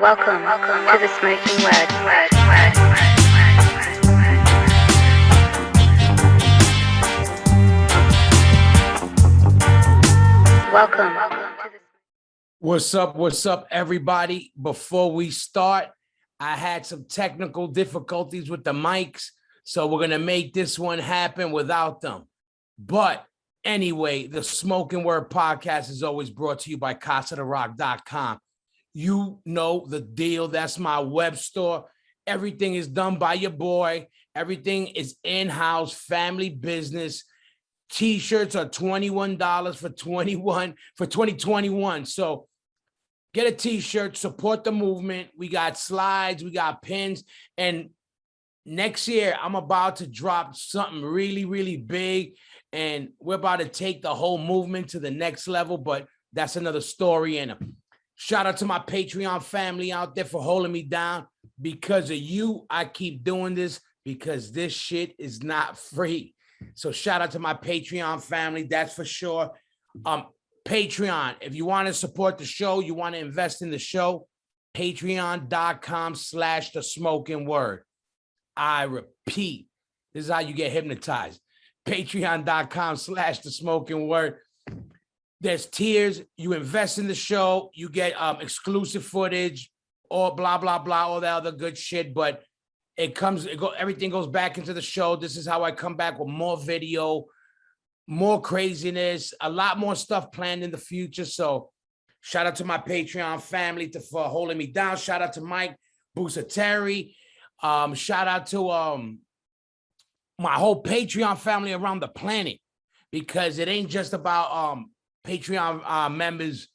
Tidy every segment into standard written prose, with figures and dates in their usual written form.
Welcome to the Smoking Word. Welcome to the... What's up, everybody? Before we start, I had some technical difficulties with the mics, so we're going to make this one happen without them. But anyway, the Smoking Word podcast is always brought to you by CasaDeRock.com. You know the deal. That's my web store. Everything is done by your boy. Everything is in-house, family business. T-shirts are $21 for 2021. So get a T-shirt, support the movement. We got slides, we got pins, and next year I'm about to drop something really, really big, and we're about to take the whole movement to the next level. But that's another story. And shout out to my Patreon family out there for holding me down. Because of you, I keep doing this, because this shit is not free. So shout out to my Patreon family, that's for sure. Patreon, if you want to support the show, you want to invest in the show, patreon.com/the Smoking Word. I repeat, this is how you get hypnotized. Patreon.com/the Smoking Word. There's tiers. You invest in the show, you get exclusive footage, or blah, blah, blah, all that other good shit. But everything goes back into the show. This is how I come back with more video, more craziness, a lot more stuff planned in the future. So shout out to my Patreon family for holding me down. Shout out to Mike Busateri. Shout out to my whole Patreon family around the planet, because it ain't just about Patreon members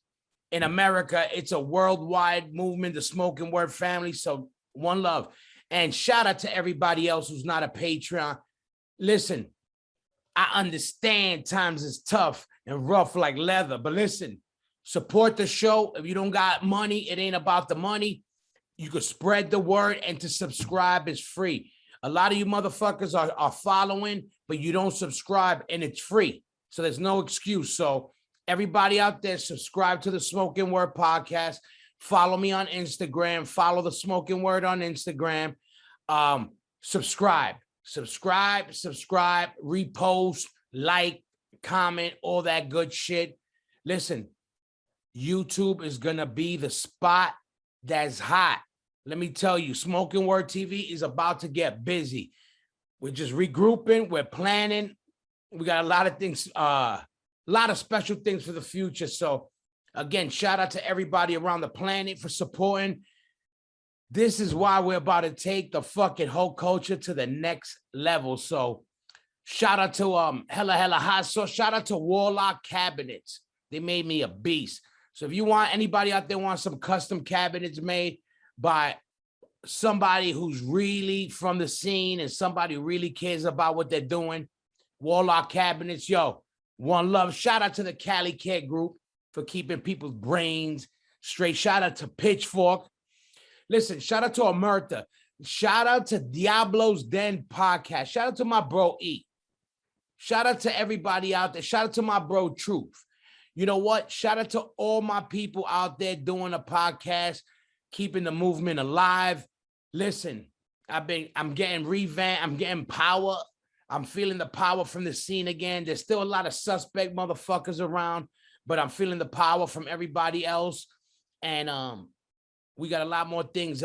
in America. It's a worldwide movement, the Smoking Word family. So one love. And shout out to everybody else who's not a Patreon. Listen, I understand times is tough and rough like leather, but listen, support the show. If you don't got money, it ain't about the money. You could spread the word, and to subscribe is free. A lot of you motherfuckers are following, but you don't subscribe, and it's free. So there's no excuse. So everybody out there, subscribe to the Smoking Word podcast. Follow me on Instagram. Follow the Smoking Word on Instagram. Subscribe, repost, like, comment, all that good shit. Listen, YouTube is going to be the spot that's hot. Let me tell you, Smoking Word TV is about to get busy. We're just regrouping. We're planning. We got a lot of things, a lot of special things for the future. So again, shout out to everybody around the planet for supporting. This is why we're about to take the fucking whole culture to the next level. So shout out to Hella Hot Sauce. Shout out to Warlock Cabinets. They made me a beast. So if you want, anybody out there wants some custom cabinets made by somebody who's really from the scene and somebody who really cares about what they're doing, Warlock Cabinets, yo, one love. Shout out to the Cali Care Group for keeping people's brains straight. Shout out to Pitchfork. Listen, shout out to Omerta. Shout out to Diablo's Den podcast. Shout out to my bro E. Shout out to everybody out there. Shout out to my bro Truth. You know what? Shout out to all my people out there doing a podcast, keeping the movement alive. Listen, I'm getting revamped. I'm getting power. I'm feeling the power from the scene again. There's still a lot of suspect motherfuckers around, but I'm feeling the power from everybody else. And we got a lot more things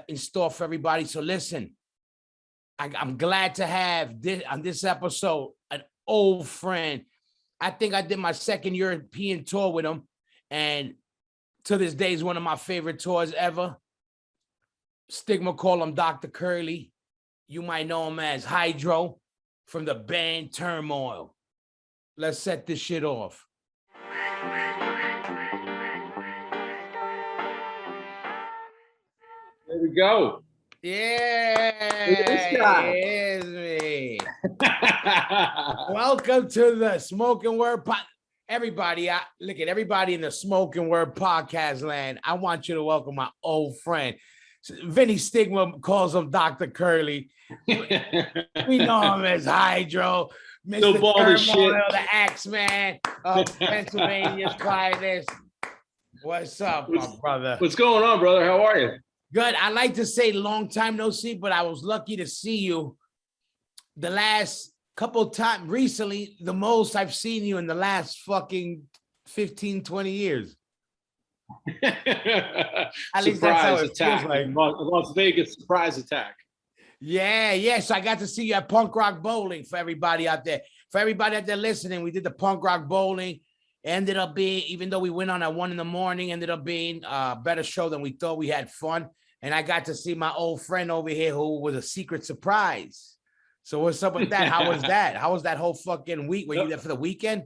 in store for everybody. So listen, I'm glad to have this on this episode, an old friend. I think I did my second European tour with him, and to this day is one of my favorite tours ever. Stigma call him Dr. Curly. You might know him as Hydro from the band Turmoil. Let's set this shit off. There we go. Yeah, it's me. Welcome to the Smoking Word everybody. Look at everybody in the Smoking Word podcast land. I want you to welcome my old friend. Vinny Stigma calls him Dr. Curly. We know him as Hydro, Mr. Turmoil, the Axeman of Pennsylvania's finest. What's up, my brother? What's going on, brother? How are you? Good. I like to say long time no see, but I was lucky to see you the last couple of times recently, the most I've seen you in the last fucking 15, 20 years. At least that's how it attack. feels like. Las Vegas surprise attack. Yeah. So I got to see you at Punk Rock Bowling for everybody out there. For everybody out there listening, we did the Punk Rock Bowling. Ended up being, even though we went on at 1 a.m, ended up being a better show than we thought. We had fun. And I got to see my old friend over here who was a secret surprise. So what's up with that? How was that? How was that whole fucking week? Were you there for the weekend?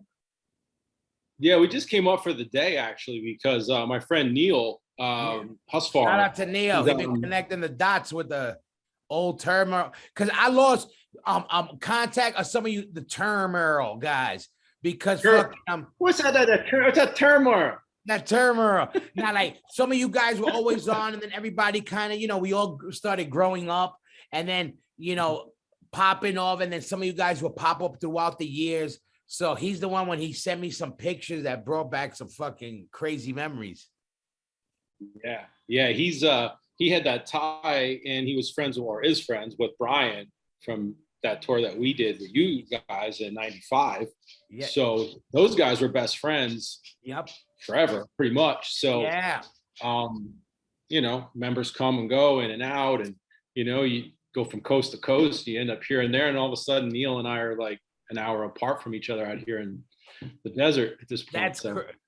Yeah, we just came up for the day actually because my friend Neil Husfar. Shout out to Neil. He's been connecting the dots with the old Turmoil. Because I lost contact of some of you, the Turmoil guys. Because what's that Turmoil? That Turmoil. Now, like some of you guys were always on, and then everybody kind of, we all started growing up, and then popping off, and then some of you guys will pop up throughout the years. So he's the one when he sent me some pictures that brought back some fucking crazy memories. Yeah. He had that tie, and he was friends with Brian from that tour that we did with you guys in '95. Yeah. So those guys were best friends. Yep. Forever, pretty much. So yeah. Members come and go in and out, and you go from coast to coast, you end up here and there, and all of a sudden Neil and I are like an hour apart from each other out here in the desert at this point.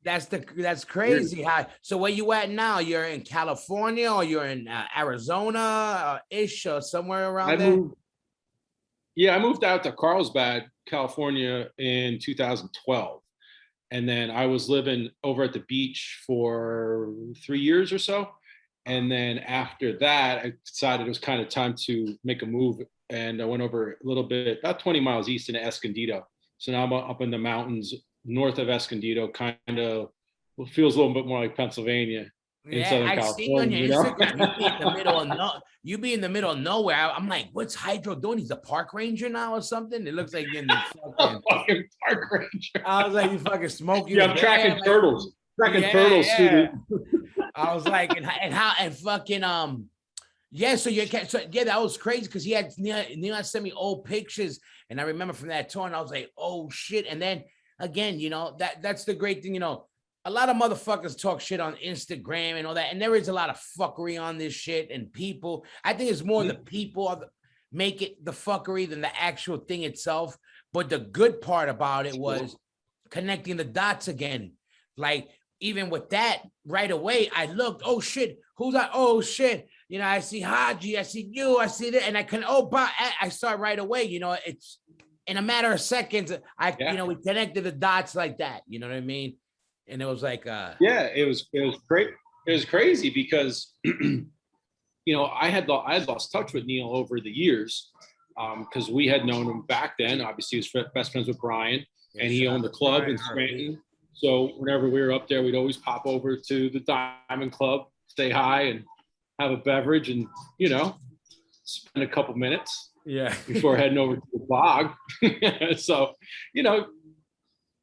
That's crazy. So where you at now? You're in California, or you're in Arizona ish, or somewhere around there? I moved out to Carlsbad, California in 2012. And then I was living over at the beach for 3 years or so. And then after that, I decided it was kind of time to make a move. And I went over a little bit, about 20 miles east into Escondido. So now I'm up in the mountains north of Escondido, kind of feels a little bit more like Pennsylvania. In Southern California, you be in the middle of you be in the middle of nowhere. I'm like, what's Hydro doing? He's a park ranger now or something. It looks like you're in the fucking park ranger. I was like, you fucking smoking. Yeah, I'm tracking turtles. Turtles. Yeah. I was like, and fucking yeah. So that was crazy because he had Neil sent me old pictures, and I remember from that tour, and I was like, oh shit. And then again, that's the great thing, A lot of motherfuckers talk shit on Instagram and all that. And there is a lot of fuckery on this shit and people. I think it's more the people make it the fuckery than the actual thing itself. But the good part about it was connecting the dots again. Like even with that right away, I looked, oh shit, who's that? Oh shit. I see Haji, I see you, I see that. And I I start right away. It's in a matter of seconds. We connected the dots like that. You know what I mean? And it was like it was great. It was crazy because I had lost touch with Neil over the years because we had known him back then. Obviously he was best friends with Brian, and he owned the club in Scranton. So whenever we were up there, we'd always pop over to the Diamond Club, say hi and have a beverage, and spend a couple minutes before heading over to the bog. So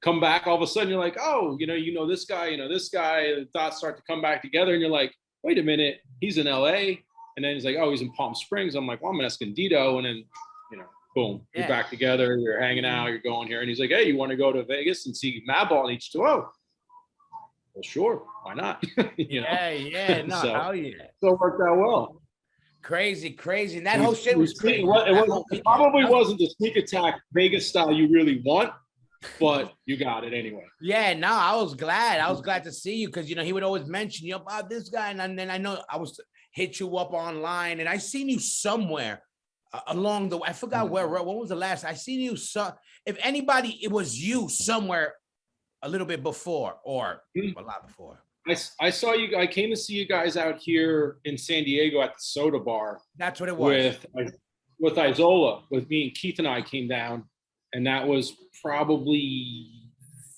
come back, all of a sudden you're like, oh, this guy, the dots start to come back together, and you're like, wait a minute, he's in LA. And then he's like, oh, he's in Palm Springs. I'm like, well, I'm in Escondido. And then, boom, you're back together, you're hanging out, you're going here. And he's like, hey, you want to go to Vegas and see Madball in H2O? Well, sure, why not? Yeah, no, so, hell yeah. So it worked out well. Crazy. And that whole shit was crazy. It probably wasn't the sneak attack Vegas style you really want, but you got it anyway. Yeah, no, I was glad. I was glad to see you because he would always mention about this guy, and then I know I was hit you up online, and I seen you somewhere along the way. I forgot where. When was the last? I seen you. If anybody, it was you somewhere a little bit before or a lot before. I saw you. I came to see you guys out here in San Diego at the Soda Bar. That's what it was. With Isola, with me and Keith and I came down, and that was probably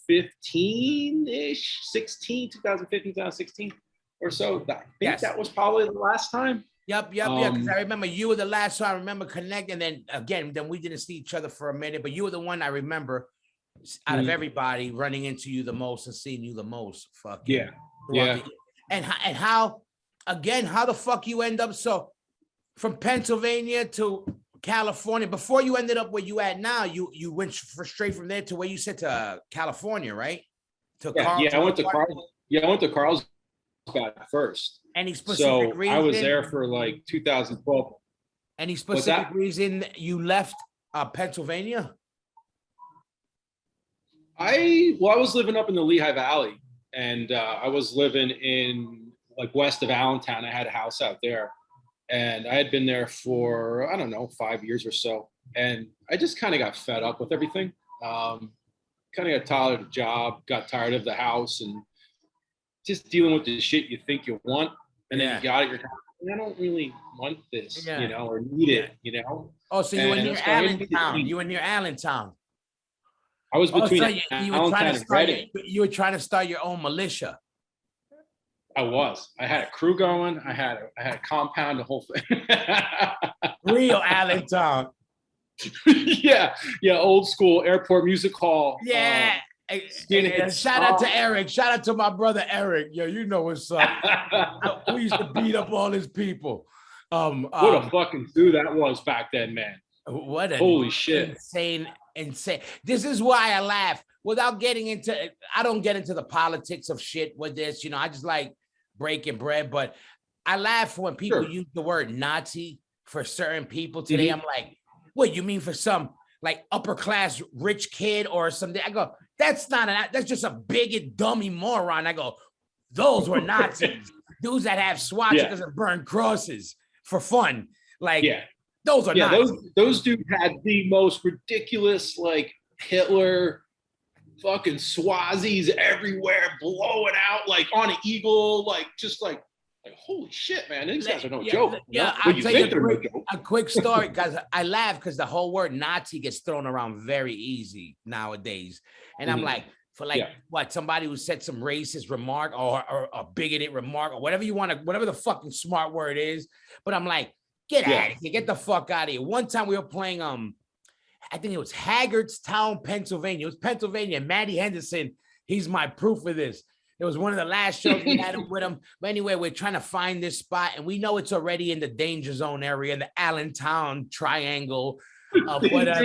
15-ish, 2015, 2016 or so. I think that was probably the last time. Yep. Because I remember you were the last one I remember connecting. Then we didn't see each other for a minute, but you were the one I remember out of everybody running into you the most and seeing you the most. Yeah. And how again, how the fuck you end up so from Pennsylvania to California before you ended up where you at now? You went straight from there to where you said to California, right? To Yeah, I went to Carlsbad first. Any specific So reason? I was there for like 2012. Any specific reason you left Pennsylvania? I was living up in the Lehigh Valley, and I was living in like west of Allentown. I had a house out there, and I had been there for, I don't know, 5 years or so. And I just kind of got fed up with everything. Kind of got tired of the job, got tired of the house, and just dealing with the shit you think you want. And then you got it, you're I don't really want this, or need it, Oh, so you were near Allentown. You were near Allentown. I was between you were trying to start you were trying to start your own militia. I was. I had a crew going. I had a compound, the whole thing. Real Allentown. Yeah, old school airport music hall. Yeah. Shout out to Eric. Shout out to my brother Eric. Yo, you know what's up. We used to beat up all his people. What a fucking zoo that was back then, man. What a holy shit. Insane. This is why I laugh without getting into, I don't get into the politics of shit with this, I just like breaking bread, but I laugh when people use the word Nazi for certain people today. I'm like, what, you mean for some like upper class rich kid or something? I go, that's just a bigot dummy moron. I go, those were Nazis. Dudes that have swastikas and burn crosses for fun. Like, those are Nazis. Those dudes had the most ridiculous, like Hitler fucking Swazis everywhere, blowing out like on an eagle, like just like holy shit, man, these guys are no joke. I'll tell you a quick story, because I laugh because the whole word Nazi gets thrown around very easy nowadays. And I'm like, for like what, somebody who said some racist remark or a bigoted remark or whatever you want to, whatever the fucking smart word is. But I'm like, get out of here, get the fuck out of here. One time we were playing I think it was Haggardstown, Pennsylvania. It was Pennsylvania. Matty Henderson, he's my proof of this. It was one of the last shows we had with him. But anyway, we're trying to find this spot, and we know it's already in the danger zone area, in the Allentown triangle of whatever.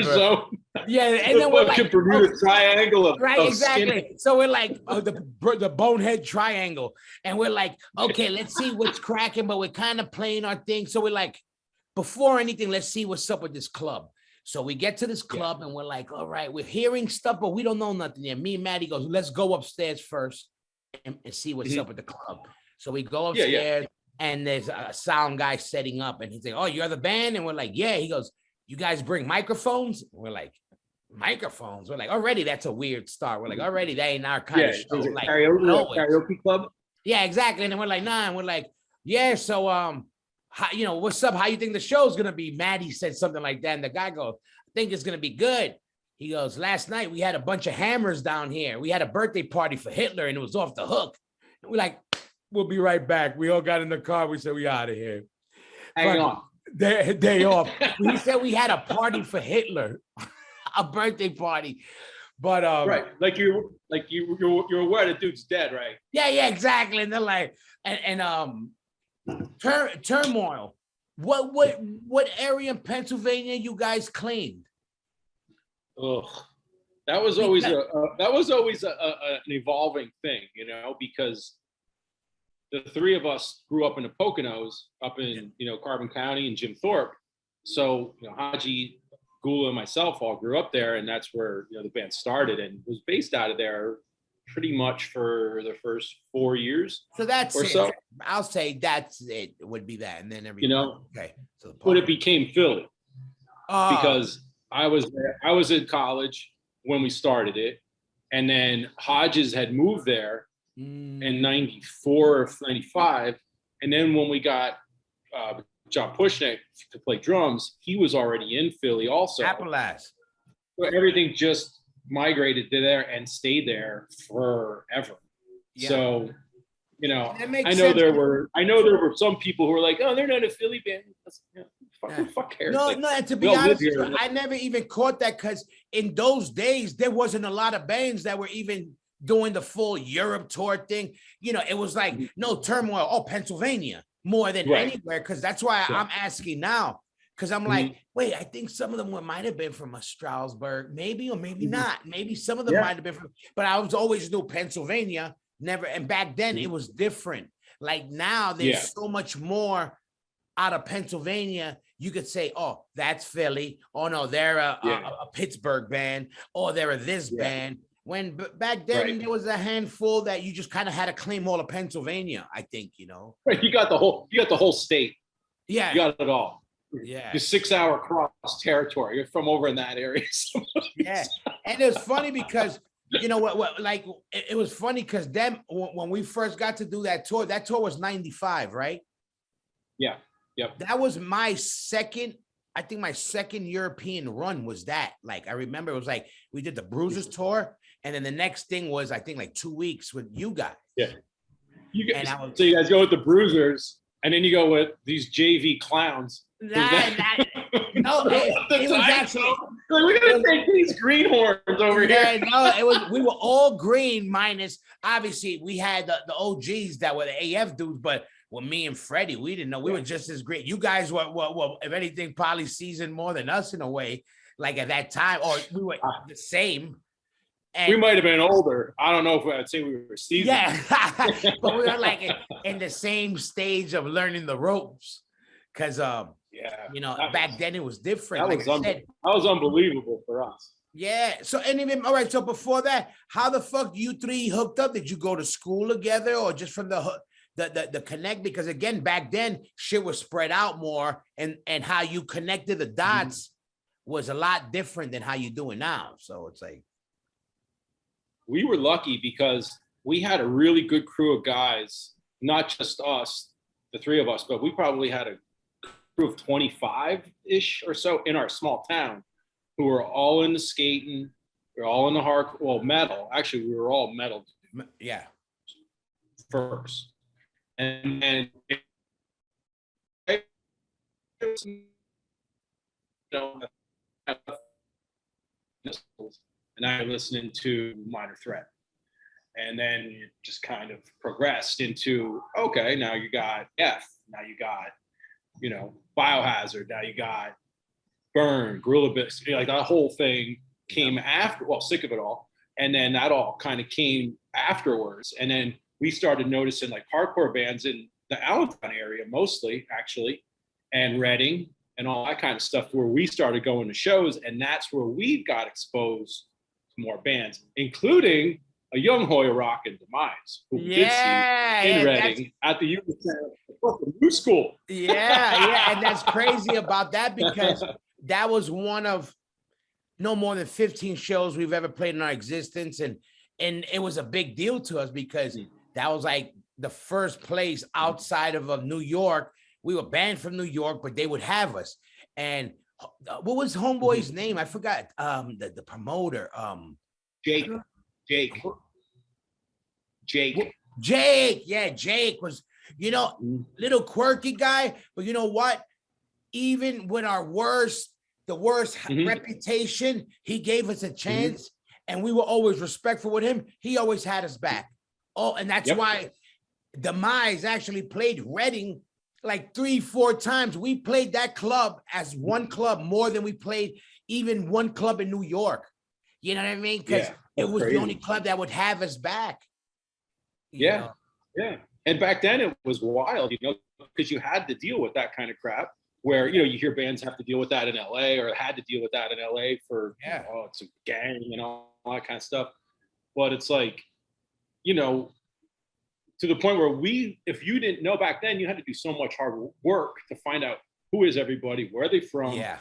Yeah, and then we're like Bermuda triangle of exactly. Skin. So we're like the bonehead triangle, and we're like, okay, let's see what's cracking, but we're kind of playing our thing. So we're like, before anything, let's see what's up with this club. So we get to this club, and we're like, all right, we're hearing stuff, but we don't know nothing yet. Me and Maddie goes, let's go upstairs first and see what's up with the club. So we go upstairs, and there's a sound guy setting up, and he's like, oh, you're the band? And we're like, yeah. He goes, you guys bring microphones? And we're like, microphones? We're like, already that's a weird start. We're like, already that ain't our kind of show. Like, karaoke club? Yeah, exactly. And then we're like, nah. And we're like, yeah, so how, what's up? How you think the show's gonna be? Maddie said something like that, and the guy goes, I think it's gonna be good. He goes, last night we had a bunch of hammers down here. We had a birthday party for Hitler, and it was off the hook. And we're like, we'll be right back. We all got in the car. We said, we out of here. Hang on. Day off. We said we had a party for Hitler, a birthday party. But right, like you're aware the dude's dead, right? Yeah, exactly. And they're like, Turmoil. What area in Pennsylvania you guys claimed? Ugh, that was always an evolving thing, because the three of us grew up in the Poconos, up in Carbon County, and Jim Thorpe. So Haji, Gula, and myself all grew up there, and that's where the band started and was based out of there pretty much for the first 4 years. So that's it. So. I'll say that's it. Would be that, and then everything. Okay. So but it became Philly because I was there. I was in college when we started it, and then Hodges had moved there in 94 or 95, and then when we got John Pushnick to play drums, he was already in Philly also. Appalachian. So everything just migrated to there and stayed there forever. Yeah. So, I know there were some people who were like, oh, they're not a Philly band. Fuck cares. No, and to be honest, I never even caught that, because in those days there wasn't a lot of bands that were even doing the full Europe tour thing, you know, it was like no Turmoil, oh, Pennsylvania more than anywhere. Cause that's why I'm asking now. Cause I'm like, wait, I think some of them might have been from a Strasbourg, maybe, or maybe not. Maybe some of them might have been from, but I was always knew Pennsylvania, never. And back then it was different. Like now there's so much more out of Pennsylvania. You could say, oh, that's Philly. Oh no, they're a Pittsburgh band. Oh, they're a this band. When back then there was a handful that you just kind of had to claim all of Pennsylvania, I think, you know. Right. You got the whole state. Yeah. You got it all. Yeah. Your 6-hour cross territory. You're from over in that area. Yeah. And it's funny because, you know what like it was funny because then when we first got to do that tour was 95, right? Yeah. Yep. That was my second European run was that. Like I remember it was like we did the Bruisers tour, and then the next thing was I think like 2 weeks with you guys. Yeah. So you guys go with the Bruisers, and then you go with these JV clowns. No, it was actually like, we're gonna take these greenhorns over here. No, we were all green minus obviously we had the OGs that were the AF dudes, but with me and Freddie, we didn't know we were just as great. You guys were if anything, probably seasoned more than us in a way, like at that time, or we were the same. And we might have been older. I don't know if I'd say we were seasoned. Yeah, but we were like in the same stage of learning the ropes. Because you know, back then it was different. That was unbelievable for us. Yeah. So all right. So before that, how the fuck you three hooked up? Did you go to school together, or just from the connect? Because again, back then shit was spread out more, and how you connected the dots was a lot different than how you do it now. So it's like we were lucky because we had a really good crew of guys, not just us, the three of us, but we probably had a crew of 25-ish or so in our small town who were all into skating. We were all in the metal. Actually, we were all metal. Yeah. First. And you know, and I was listening to Minor Threat. And then it just kind of progressed into, okay, now you got F, now you got, you know, Biohazard, now you got Burn, Gorilla Biscuit, like that whole thing came after, well, Sick of It All. And then that all kind of came afterwards. And then we started noticing like hardcore bands in the Allentown area, mostly actually, and Reading and all that kind of stuff, where we started going to shows. And that's where we got exposed to more bands, including a young Hoya Rock and Demise, who we did see in Reading at the New School. Yeah. And that's crazy about that, because that was one of no more than 15 shows we've ever played in our existence. And it was a big deal to us because that was like the first place outside of New York. We were banned from New York, but they would have us. And what was Homeboy's name? I forgot. The promoter. Jake. Yeah, Jake was, you know, little quirky guy, but you know what? Even with the worst reputation, he gave us a chance, and we were always respectful with him. He always had us back. Oh, and that's why Demise actually played Reading like 3-4 times. We played that club as one club more than we played even one club in New York. You know what I mean? Because it was the only club that would have us back. Yeah. And back then it was wild, you know, because you had to deal with that kind of crap where, you know, you hear bands have to deal with that in LA, or had to deal with that in LA for, it's a gang and all that kind of stuff. But it's like, you know, to the point where if you didn't know back then, you had to do so much hard work to find out who is everybody, where are they from, you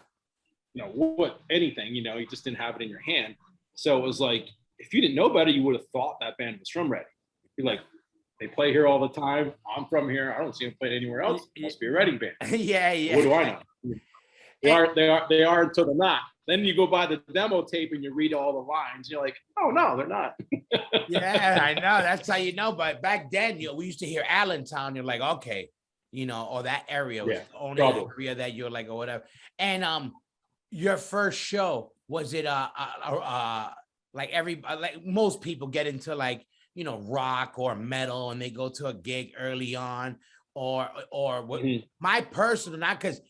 know, anything, you know, you just didn't have it in your hand. So it was like, if you didn't know better, you would have thought that band was from Reading. You're like, they play here all the time. I'm from here. I don't see them play anywhere else. It must be a Reading band. Yeah. What do I know? They are until they're not. Then you go by the demo tape and you read all the lines. You're like, oh no, they're not. Yeah, I know. That's how you know. But back then, you know, we used to hear Allentown. You're like, okay, you know, or that area was the only area that you're like, or whatever. And your first show, was it like most people get into like, rock or metal and they go to a gig early on or what my personal, not because,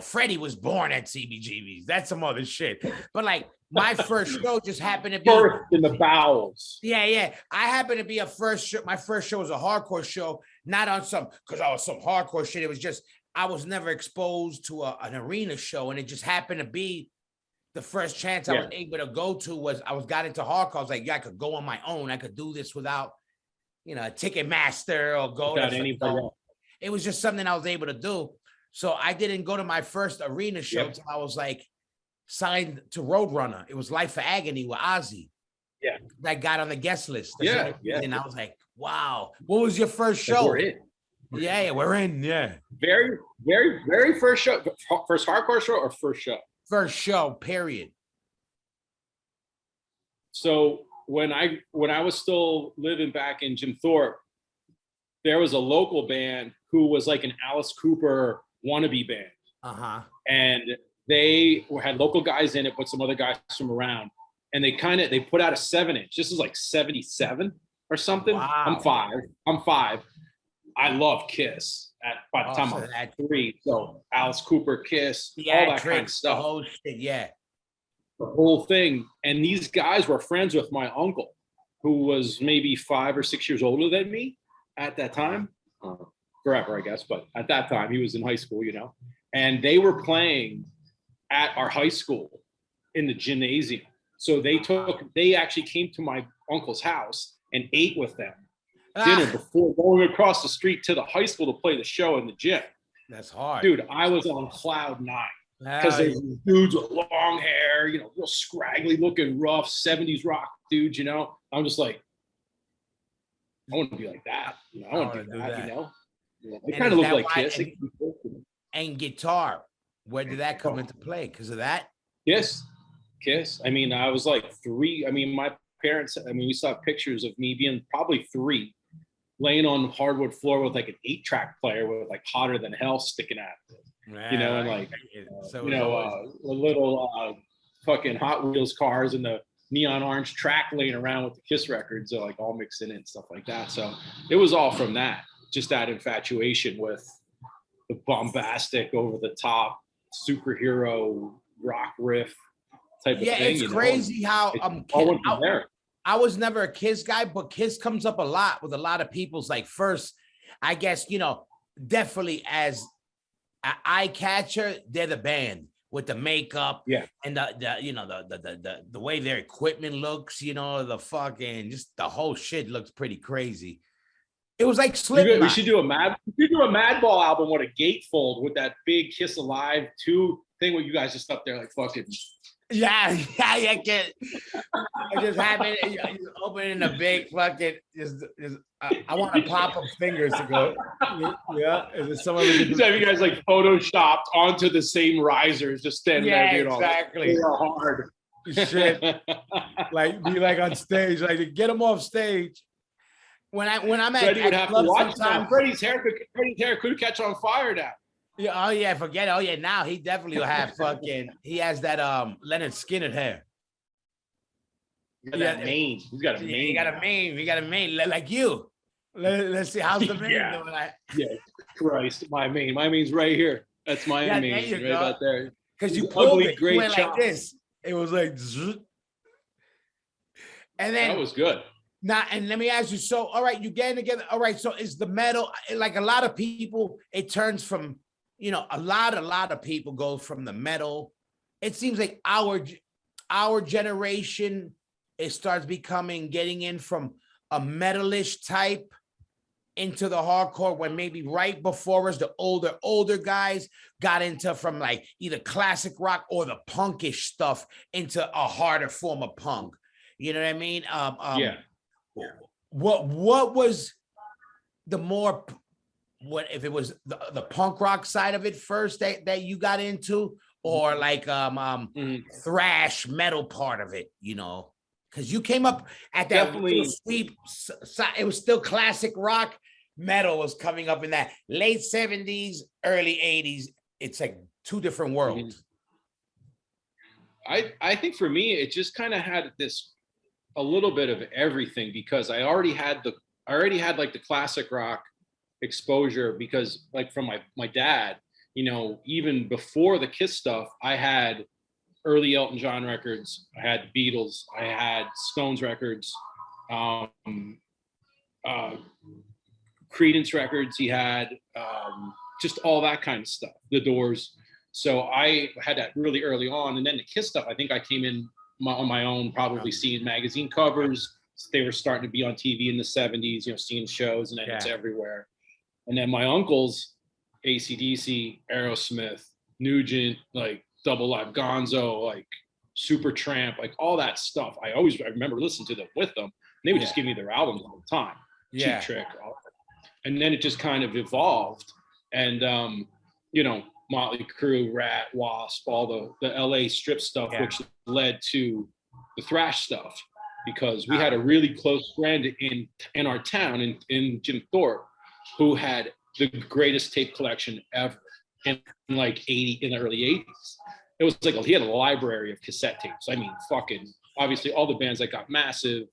Freddie was born at CBGB's. That's some other shit. But like my first show just happened to be birth in the bowels. Yeah. I happened to be my first show was a hardcore show, not on because I was some hardcore shit. It was just, I was never exposed to an arena show. And it just happened to be the first chance I was able to go to was got into hardcore. I was like, I could go on my own. I could do this without, a Ticketmaster or go Without to anybody else. It was just something I was able to do. So I didn't go to my first arena show until I was like signed to Roadrunner. It was Life for Agony with Ozzy. Yeah. That got on the guest list. Yeah. And I was like, wow. What was your first show? We're in. Yeah, we're in. Yeah. Very, very, very first show. First hardcore show or first show? First show, period. So when I was still living back in Jim Thorpe, there was a local band who was like an Alice Cooper wannabe band. Uh-huh. And they had local guys in it, but some other guys from around. And they put out a 7-inch. This is like 77 or something. Wow. I'm five. I love Kiss by the time I'm 3. So Alice Cooper, Kiss, all that kind of stuff. The whole shit, yeah. The whole thing. And these guys were friends with my uncle, who was maybe 5 or 6 years older than me at that time. Forever, I guess. But at that time, he was in high school, And they were playing at our high school in the gymnasium. So they actually came to my uncle's house and ate with them dinner before going across the street to the high school to play the show in the gym. That's hard. Dude, I was on cloud 9 because they were dudes with long hair, real scraggly looking, rough 70s rock dudes, I'm just like, I want to be like that. I want to do that. They kind of look like Kiss. And guitar, where did that come into play? Because of that? Kiss. I mean, I was like 3. I mean, my parents, we saw pictures of me being probably 3, laying on hardwood floor with like an 8-track player with like Hotter Than Hell sticking out of it, and like, a little fucking Hot Wheels cars and the neon orange track laying around with the Kiss records, like all mixed in and stuff like that. So it was all from that, just that infatuation with the bombastic, over the top superhero rock riff type of thing. It's crazy how I was never a Kiss guy, but Kiss comes up a lot with a lot of people's like first, I guess, definitely as an eye catcher, they're the band with the makeup and the way their equipment looks, the fucking, just the whole shit looks pretty crazy. It was like Slipknot. We should do a Madball album with a gatefold with that big Kiss Alive 2 thing where you guys just up there like fucking. Yeah. I just happened opening a big fucking. I want to pop up fingers to go. Yeah, is it some of the? Just have you guys like photoshopped onto the same risers, just standing there doing exactly. all hard shit. Like be like on stage, like to get them off stage. When I'm at Freddie would have to watch sometimes, Freddie's hair could catch on fire now. Yeah, oh yeah, forget it. Oh yeah, now he definitely will have fucking. He has that Leonard Skinner hair. That mane. He's got a mane. He got a mane like you. Let's see how's the mane doing. Yeah, Christ, my mane. My mane's right here. That's my mane, right about there. Because you pulled ugly, it, great you went like this. It was like, and then that was good. Now, and let me ask you. So, all right, you getting together. All right, so is the metal like a lot of people? It turns from. A lot of people go from the metal. It seems like our generation, it starts getting in from a metalish type into the hardcore when maybe right before us, the older guys got into from like either classic rock or the punkish stuff into a harder form of punk. You know what I mean? What was the more... What if it was the punk rock side of it first that you got into, or like thrash metal part of it, because you came up at that sweep. It was still classic rock. Metal was coming up in that late 70s, early 80s. It's like 2 different worlds. I think for me, it just kind of had this a little bit of everything because I already had like the classic rock exposure because like from my dad, you know, even before the Kiss stuff, I had early Elton John records, I had Beatles, I had Stones records, um, uh, Creedence records. He had just all that kind of stuff. The Doors. So I had that really early on, and then the Kiss stuff. I think I came in on my own, probably seeing magazine covers. They were starting to be on TV in the '70s. You know, seeing shows, and then it's everywhere. And then my uncles, AC/DC, Aerosmith, Nugent, like Double Live Gonzo, like Supertramp, like all that stuff. I remember listening to them with them. And they would just give me their albums all the time. Cheap Trick. And then it just kind of evolved. And, you know, Motley Crue, Rat, Wasp, all the LA strip stuff, which led to the thrash stuff. Because we had a really close friend in our town, in Jim Thorpe, who had the greatest tape collection ever in like in the early 80s. It was like he had a library of cassette tapes. I mean, fucking obviously all the bands that got massive,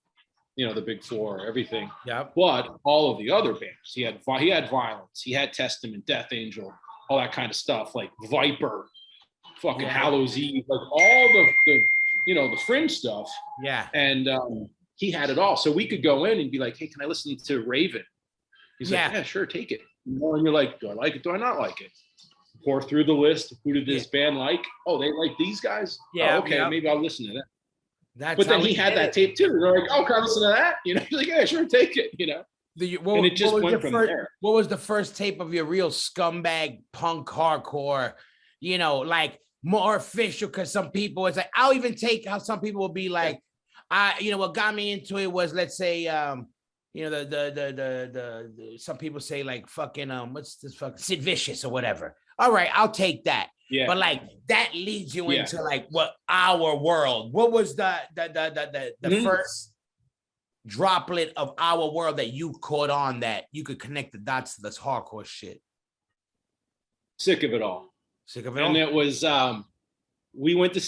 you know, the big four, everything. Yeah. But all of the other bands, he had Violence, he had Testament, Death Angel, all that kind of stuff, like Viper, fucking Hallows Eve, like all the you know, the fringe stuff. Yeah. And he had it all. So we could go in and be like, hey, can I listen to Raven? He's like, yeah, sure, take it. You know, and you're like, do I like it? Do I not like it? Pour through the list. Who did this band like? Oh, they like these guys? Yeah. Oh, okay, maybe I'll listen to that. But then he had that tape too. They're like, oh, can I listen to that? You know, he's like, yeah, sure, take it. You know, and it just went from there. What was the first tape of your real scumbag punk hardcore? You know, like more official, because some people, it's like, I'll even take how some people will be like, you know, what got me into it was, let's say, you know, the some people say like fucking what's this fucking Sid Vicious or whatever. All right, I'll take that. Yeah. But like that leads you into like what Our World. What was the first droplet of Our World that you caught on that you could connect the dots to this hardcore shit? Sick of It All. Sick of It All. And it was we went to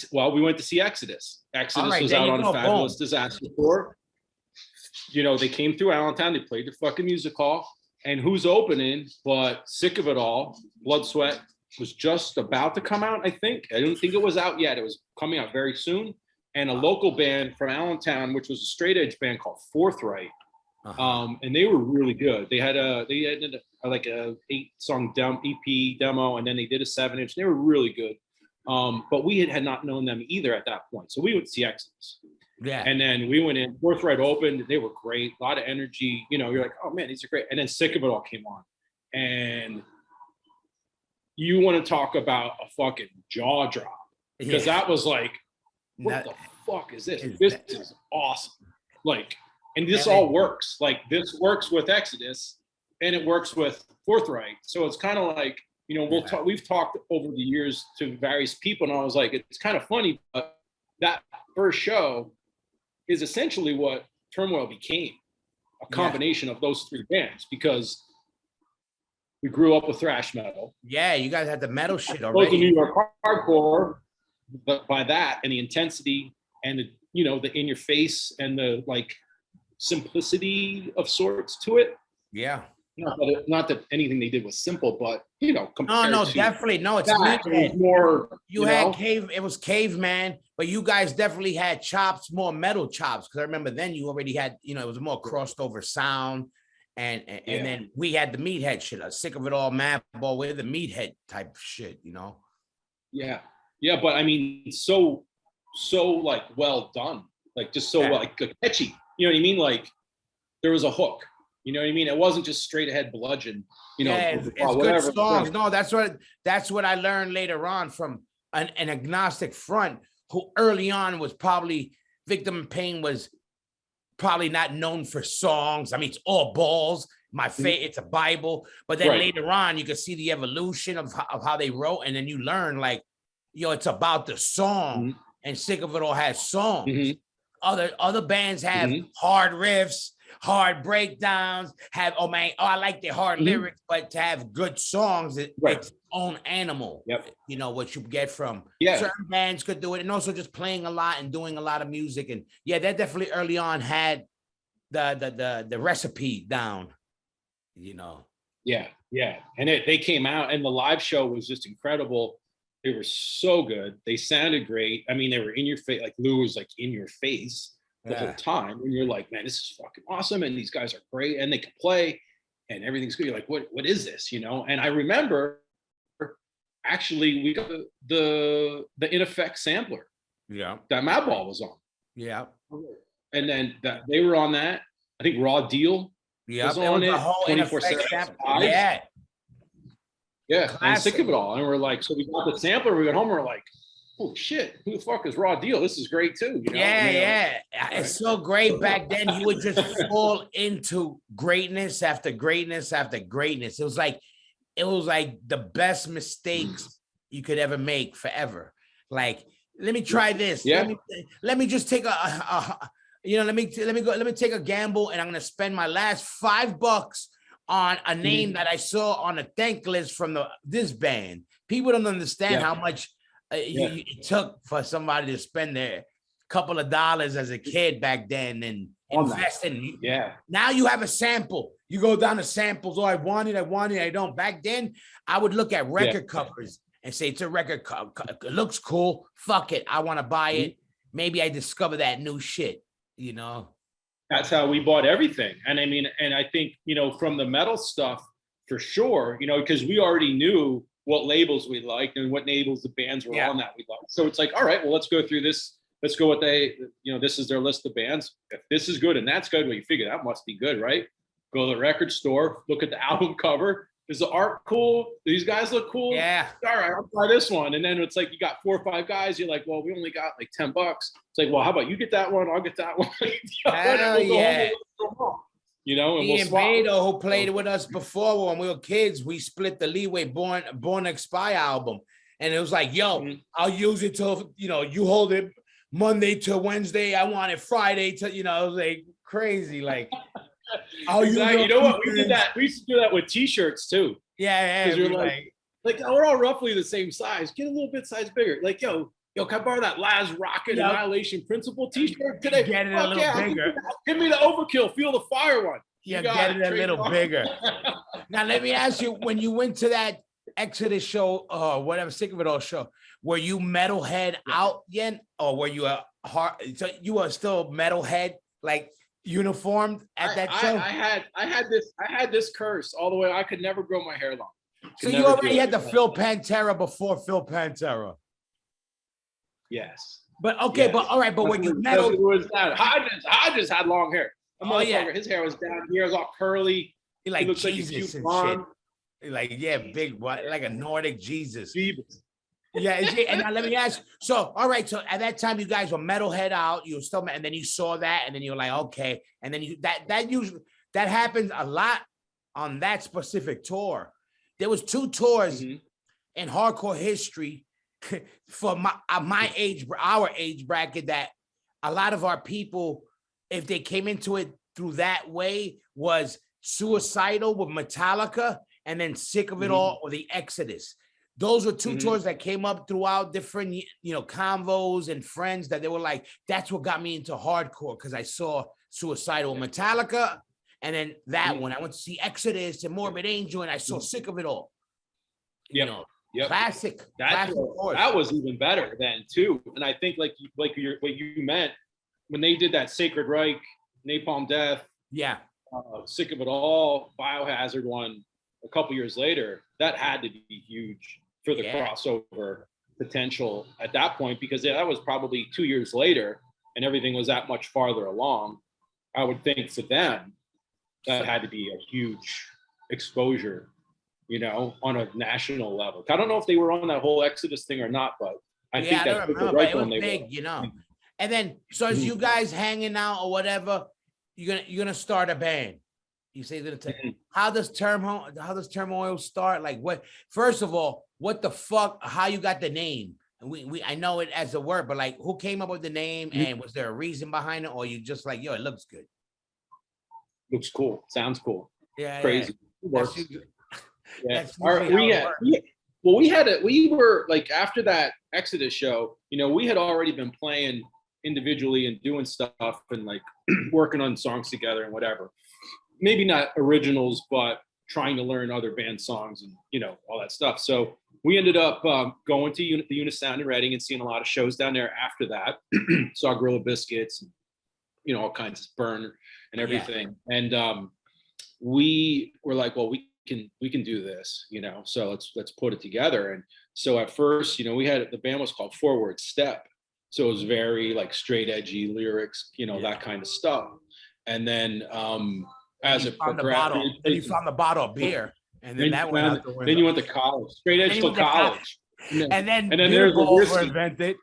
see Exodus. Exodus was out on a Fabulous Disaster tour. You know, they came through Allentown, they played the fucking music hall, and who's opening but Sick of It All? Blood Sweat was just about to come out, I think. I don't think it was out yet. It was coming out very soon. And a local band from Allentown, which was a straight edge band called Forthright. And they were really good. They had like a 8-song EP demo, and then they did a 7-inch. They were really good. But we had not known them either at that point. So we went to see Exodus. Yeah. And then we went in, Forthright opened, they were great, a lot of energy, you know, you're like, oh man, these are great. And then Sick of It All came on. And you want to talk about a fucking jaw drop. Because that was like, what the fuck is this? This is awesome. Like, and this all works. Like, this works with Exodus and it works with Forthright. So it's kind of like, you know, we've talked over the years to various people, and I was like, it's kind of funny, but that first show is essentially what Turmoil became, a combination of those three bands, because we grew up with thrash metal. Yeah, you guys had the metal shit already. Both the New York hardcore, but by that and the intensity and the, you know, the in your face and the like simplicity of sorts to it. Yeah. Not that anything they did was simple, but you know, definitely no. It's more. You had cave. It was caveman, but you guys definitely had chops, more metal chops. Because I remember then you already had, you know, it was more crossed over sound, and then we had the meathead shit. Sick of It All, Madball with the meathead type of shit, you know. Yeah, but I mean, so like well done, like just so like catchy. You know what I mean? Like there was a hook. You know what I mean? It wasn't just straight ahead bludgeon, you know. It's good songs. No, that's what I learned later on from an agnostic front who early on was probably Victim in Pain was probably not known for songs. I mean, it's all balls. My favorite, it's a Bible. But then later on, you can see the evolution of how they wrote, and then you learn like, yo, it's about the song. And Sick of It All has songs. Other bands have hard riffs hard breakdowns, have I like the hard lyrics, but to have good songs, it's its own animal. Yep. You know what you get from Yeah. certain bands could do it, and also just playing a lot and doing a lot of music. And yeah, that definitely early on had the recipe down. You know. Yeah, yeah, and they came out, and the live show was just incredible. They were so good. They sounded great. I mean, they were in your face. Like Lou was like in your face the whole time, and you're like, man, this is fucking awesome. And these guys are great, and they can play, and everything's good. You're like, what is this? You know? And I remember, actually, we got the In Effect sampler. Yeah. That Madball was on. Yeah. And then they were on that. I think Raw Deal. Yeah, was on it. 24/7. Yeah. Yeah, Classic. and sick of it all. And we're like, so we got the sampler, we got home, we're like, oh shit, who the fuck is Raw Deal? This is great too. You know? Yeah. It's so great back then. You would just fall into greatness after greatness after greatness. It was like the best mistakes you could ever make forever. Like, let me try this. Yeah. Let me just take let me take a gamble, and I'm gonna spend my last $5 on a name that I saw on a thank list from this band. People don't understand how much it took for somebody to spend their couple of dollars as a kid back then and invest in. Yeah. Now you have a sample. You go down to samples. Oh, I want it. I don't. Back then, I would look at record covers and say, it's a record cover. It looks cool. Fuck it. I want to buy it. Maybe I discover that new shit, you know? That's how we bought everything. And I mean, and I think, you know, from the metal stuff for sure, you know, because we already knew what labels we liked and what labels the bands were on that we liked. So it's like, all right, well, let's go through this. Let's go this is their list of bands. If this is good and that's good, well, you figure that must be good, right? Go to the record store, look at the album cover. Is the art cool? Do these guys look cool? Yeah. All right, I'll try this one. And then it's like you got 4 or 5 guys. You're like, well, we only got like $10. It's like, well, how about you get that one? I'll get that one. Hell yeah. You know, and Me we'll and swap. Beto, who played with us before when we were kids, we split the Leeway Born to Expire album. And it was like, yo, I'll use it till, you hold it Monday to Wednesday. I want it Friday to, it was like crazy. Like, exactly. You know what? We did that. We used to do that with T-shirts too. Yeah. Because you're like, we're all roughly the same size. Get a little bit size bigger. Like, yo, can I borrow that Laz Rocket Annihilation Principle T-shirt today? Get it a little bigger. Give me the Overkill, Feel the Fire one. Yeah, get it a little bigger. Now, let me ask you, when you went to that Exodus show, or whatever, Sick of It All show, were you metalhead out yet? Or were you so you were still metalhead, like uniformed at that show? I had this curse all the way. I could never grow my hair long. So you already had the Phil Pantera before Phil Pantera. Yes. But okay, yes. but all right, but when you metal, Hodges had long hair. Oh yeah, his hair was down here, it was all curly. He like looks Jesus like and shit. Like big, like a Nordic Jesus. Yeah, and now let me ask. So, all right, so at that time, you guys were metalhead out. You were still, and then you saw that, and then you were like, okay, and then that happens a lot on that specific tour. There was 2 tours in hardcore history for my age, our age bracket, that a lot of our people, if they came into it through that way, was Suicidal with Metallica, and then Sick of It All or the Exodus. Those were 2 tours that came up throughout different, convos and friends, that they were like, that's what got me into hardcore, because I saw Suicidal with Metallica, and then that one. I went to see Exodus and Morbid Angel, and I saw Sick of It All. Classic. That was even better then too. And I think like what you meant when they did that Sacred Reich, Napalm Death, Sick of It All, Biohazard one a couple years later, that had to be huge for the crossover potential at that point, because that was probably 2 years later and everything was that much farther along. I would think for them that had to be a huge exposure, on a national level. I don't know if they were on that whole Exodus thing or not, but I think that's the right one. They big, And then, so as you guys hanging out or whatever, you're gonna start a band. You say you're gonna how does Turmoil start? Like, what? First of all, what the fuck? How you got the name? I know it as a word, but like, who came up with the name, and was there a reason behind it, or you just like, yo, it looks good? looks cool, sounds cool, Yeah, crazy. It That's works. usually, Yeah. that's usually how it works. We were like, after that Exodus show, we had already been playing individually and doing stuff and like working on songs together and whatever. Maybe not originals, but trying to learn other band songs and all that stuff. So we ended up going to the Unisound in Reading and seeing a lot of shows down there after that. Saw Gorilla Biscuits, and, all kinds of Burn and everything. Yeah. And we were like, well, we can do this, so let's put it together. And so at first, the band was called Forward Step. So it was very like straight edgy lyrics, that kind of stuff. And then as it progressed, then you found the bottle of beer, and then that went out the window. Then you went to college, straight edge till college. And then beer balls were invented.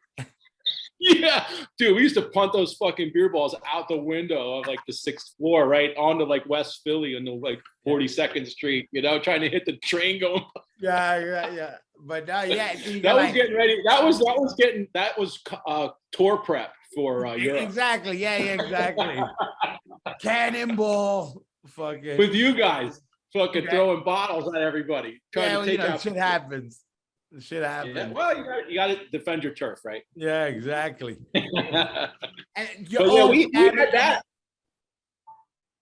Yeah, dude, we used to punt those fucking beer balls out the window of like the 6th floor, right onto like West Philly and the like 42nd Street, trying to hit the train going. Yeah. But that was getting ready. That was tour prep for Europe. Exactly. Yeah, exactly. Cannonball, fucking. With you guys, fucking throwing bottles at everybody, trying to take out. Shit happens. Shit happens. Yeah, well, you got to defend your turf, right? Yeah, exactly. We had that.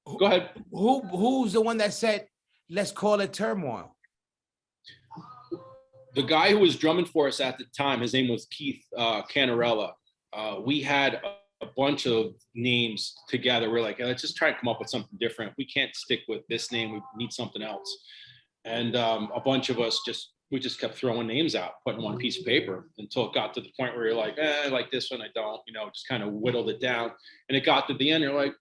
Go ahead. Who's the one that said, let's call it Turmoil? The guy who was drumming for us at the time, his name was Keith Canarella. We had a bunch of names together. We're like, let's just try and come up with something different. We can't stick with this name. We need something else. And a bunch of us we just kept throwing names out, putting one piece of paper until it got to the point where you're like, I like this one, I don't, just kind of whittled it down. And it got to the end, you're like,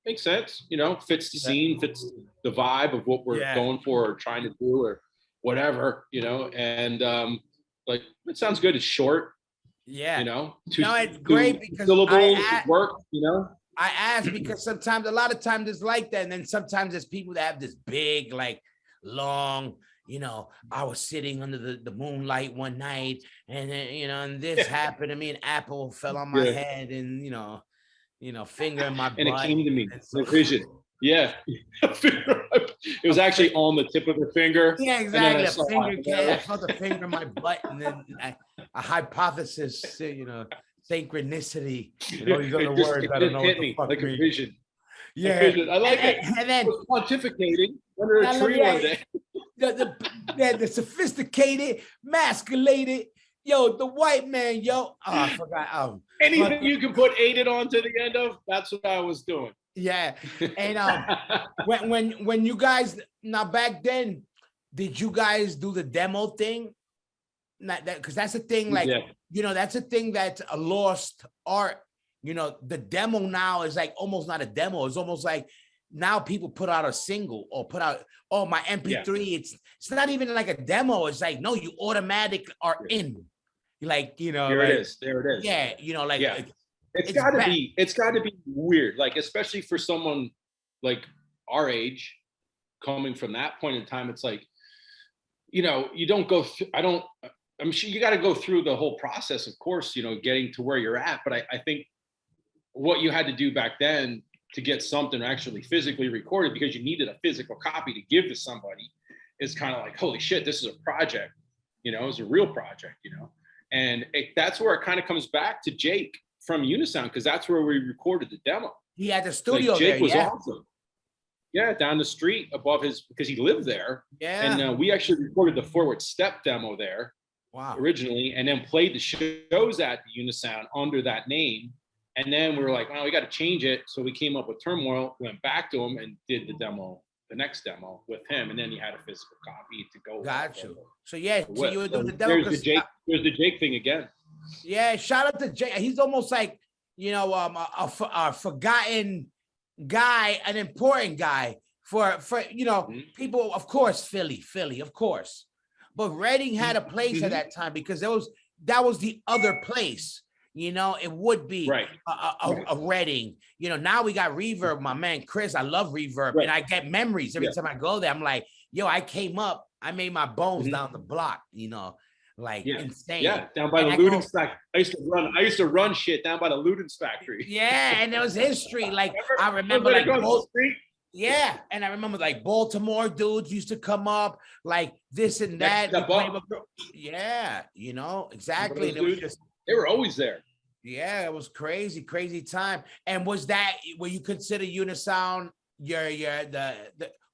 makes sense, fits the scene, fits the vibe of what we're going for or trying to do or whatever, and like, it sounds good. It's short. Yeah. No, it's great because syllables work, I ask because sometimes, a lot of times it's like that. And then sometimes there's people that have this big, like long, I was sitting under the moonlight one night and then, and this happened to me, an apple fell on my head and, finger in my butt. And it came to me, the vision. Yeah. It was actually on the tip of the finger. Yeah, exactly. I felt a finger in my butt and then a hypothesis, synchronicity, all these other words. I don't know what the fuck like mean. A vision. Yeah. A vision. I like it. And then pontificating under a tree one day. The sophisticated, masculated, the white man, I forgot. Anything you can put "aided" on to the end of, that's what I was doing. Yeah, and when you guys, now back then, did you guys do the demo thing? Not that, because that's a thing, like that's a thing that's a lost art. The demo now is like almost not a demo. It's almost like now people put out a single or put out, my MP3. Yeah. It's not even like a demo. It's like, no, you automatic are in. Like, there it is. Yeah, it's got to be weird, like, especially for someone like our age, coming from that point in time. It's like, you don't go I'm sure you got to go through the whole process, of course, getting to where you're at. But I think what you had to do back then to get something actually physically recorded, because you needed a physical copy to give to somebody, is kind of like, holy shit, this is a project, it's a real project, and that's where it kind of comes back to Jake from Unisound, because that's where we recorded the demo. He had the studio Jake there, was awesome. Yeah, down the street above because he lived there. Yeah. And we actually recorded the Forward Step demo there. Wow. Originally, and then played the shows at the Unisound under that name. And then we were like, we got to change it. So we came up with Turmoil, went back to him and did the next demo with him. And then he had a physical copy to go. Got you. So you were doing the demo. There's the Jake thing again. Yeah, shout out to Jake. He's almost like, a forgotten guy, an important guy for people, of course, Philly, of course. But Reading had a place at that time because that was the other place. It would be a Reading. Now we got Reverb, my man Chris. I love Reverb, and I get memories every time I go there. I'm like, I came up, I made my bones down the block. Insane. Yeah, down by the Ludens factory. I used to run shit down by the Ludens factory. Yeah, and there was history. Like I remember, like Yeah, and I remember like Baltimore dudes used to come up, like this and that. Step Up. Yeah, Remember exactly. those And it was dudes? just, They were always there. yeah, it was crazy, crazy time. And was that were you consider Unisound your the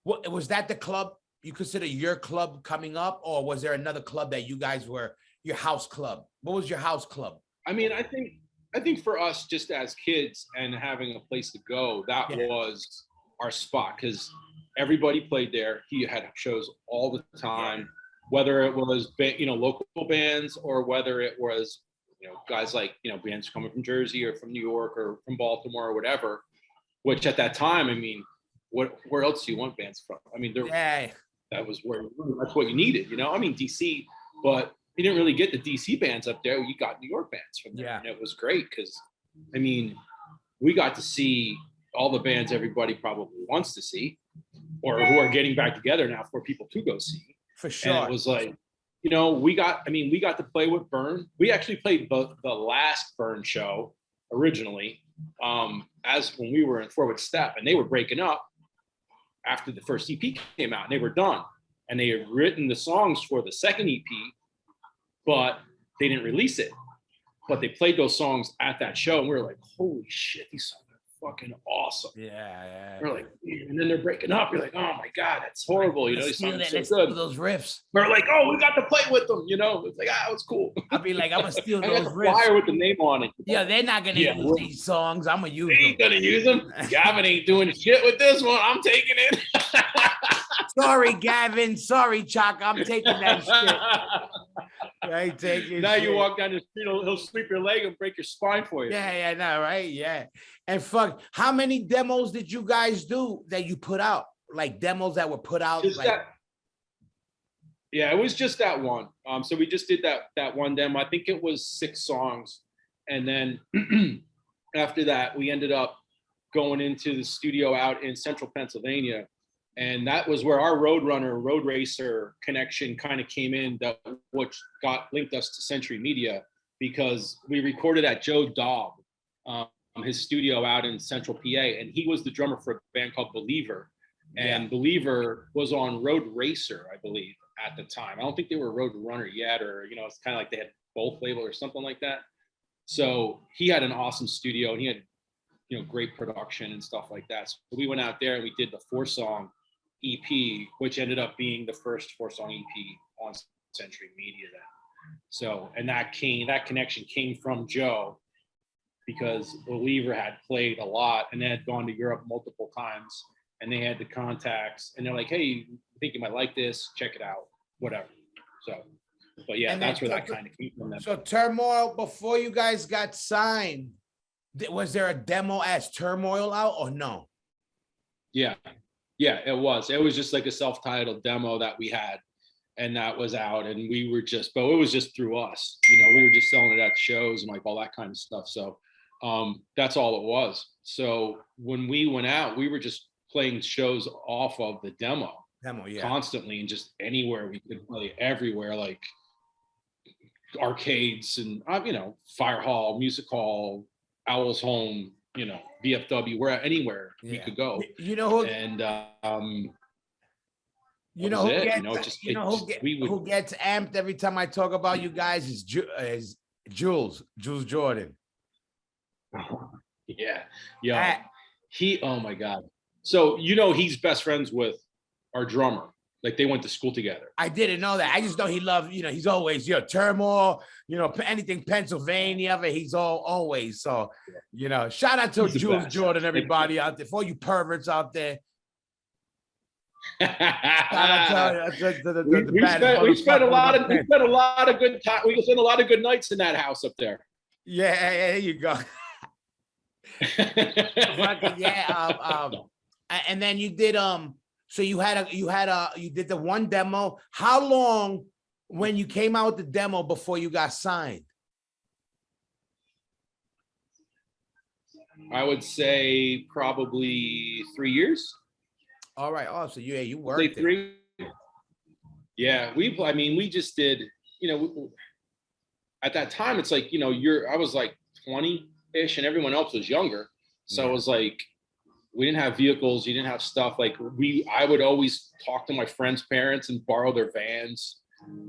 what was that the club you consider your club coming up, or was there another club that you guys were your house club? What was your house club? I mean, I think for us, just as kids and having a place to go, that Yeah. was our spot because everybody played there. He had shows all the time, whether it was local bands or whether it was guys like bands coming from Jersey or from New York or from Baltimore or whatever. Which at that time, I mean, where else do you want bands from? I mean, Yeah. that's what you needed. I mean, DC, but you didn't really get the DC bands up there. You got New York bands from there, and it was great because, I mean, we got to see all the bands everybody probably wants to see, or who are getting back together now for people to go see. For sure. And it was like, we got to play with Burn. We actually played the last Burn show originally, as when we were in Forward Step, and they were breaking up after the first EP came out, and they were done. And they had written the songs for the second EP, but they didn't release it. But they played those songs at that show, and we were like, holy shit, these songs are fucking awesome. Yeah. We're like, and then they're breaking up. You're like, oh my God, that's horrible. Let's These songs steal are so good. those riffs. We're like, oh, we got to play with them. It's like, it was cool. I'll be like, I'm gonna steal I those got the riffs. flyer with the name on it. Yeah, they're not gonna use these songs. I'm gonna use them. They ain't gonna use them. Gavin ain't doing shit with this one. I'm taking it. Sorry, Gavin. Sorry, Chuck. I'm taking that shit. I ain't taking now shit. You walk down the street, he'll sweep your leg and break your spine for you. Yeah, no, right? Yeah. And fuck, how many demos did you guys do that you put out? Like demos that were put out? Just that. Yeah, it was just that one. So we just did that one demo. I think it was 6 songs. And then after that, we ended up going into the studio out in central Pennsylvania. And that was where our road racer connection kind of came in, which linked us to Century Media, because we recorded at Joe Daub, his studio out in central PA. And he was the drummer for a band called Believer. And Believer was on Road Racer, I believe, at the time. I don't think they were Road Runner yet, or, it's kind of like they had both label or something like that. So he had an awesome studio, and he had, great production and stuff like that. So we went out there and we did the 4-song EP, which ended up being the first 4-song EP on Century Media then. So, and that connection came from Joe, because Believer had played a lot and they had gone to Europe multiple times, and they had the contacts, and they're like, hey, I think you might like this, check it out, whatever. So, but yeah, that's where that kind of came from. So Turmoil, before you guys got signed, was there a demo as Turmoil out or no? Yeah, it was. It was just like a self-titled demo that we had, and that was out, and we were but it was just through us. We were just selling it at shows and like all that kind of stuff. So that's all it was. So when we went out, we were just playing shows off of the demo constantly, and just anywhere we could play, everywhere, like arcades and Fire Hall, Music Hall, Owl's Home, VFW, anywhere we could go. Who gets amped every time I talk about you guys is Jules Jordan. Yeah. Oh my God. So, he's best friends with our drummer. Like, they went to school together. I didn't know that. I just know he loved, he's always, Turmoil, anything Pennsylvania, but he's always. So, shout out to Jules Jordan, everybody out there, for you perverts out there. We spent a lot of good time. We spent a lot of good nights in that house up there. Yeah, there you go. And then you did so you did the one demo. How long when you came out with the demo before you got signed? I would say probably 3 years. All right. Oh, so you worked 3. Yeah, we just did, at that time, it's like, I was like 20-ish and everyone else was younger. So it was like, we didn't have vehicles. You didn't have stuff like I would always talk to my friends' parents and borrow their vans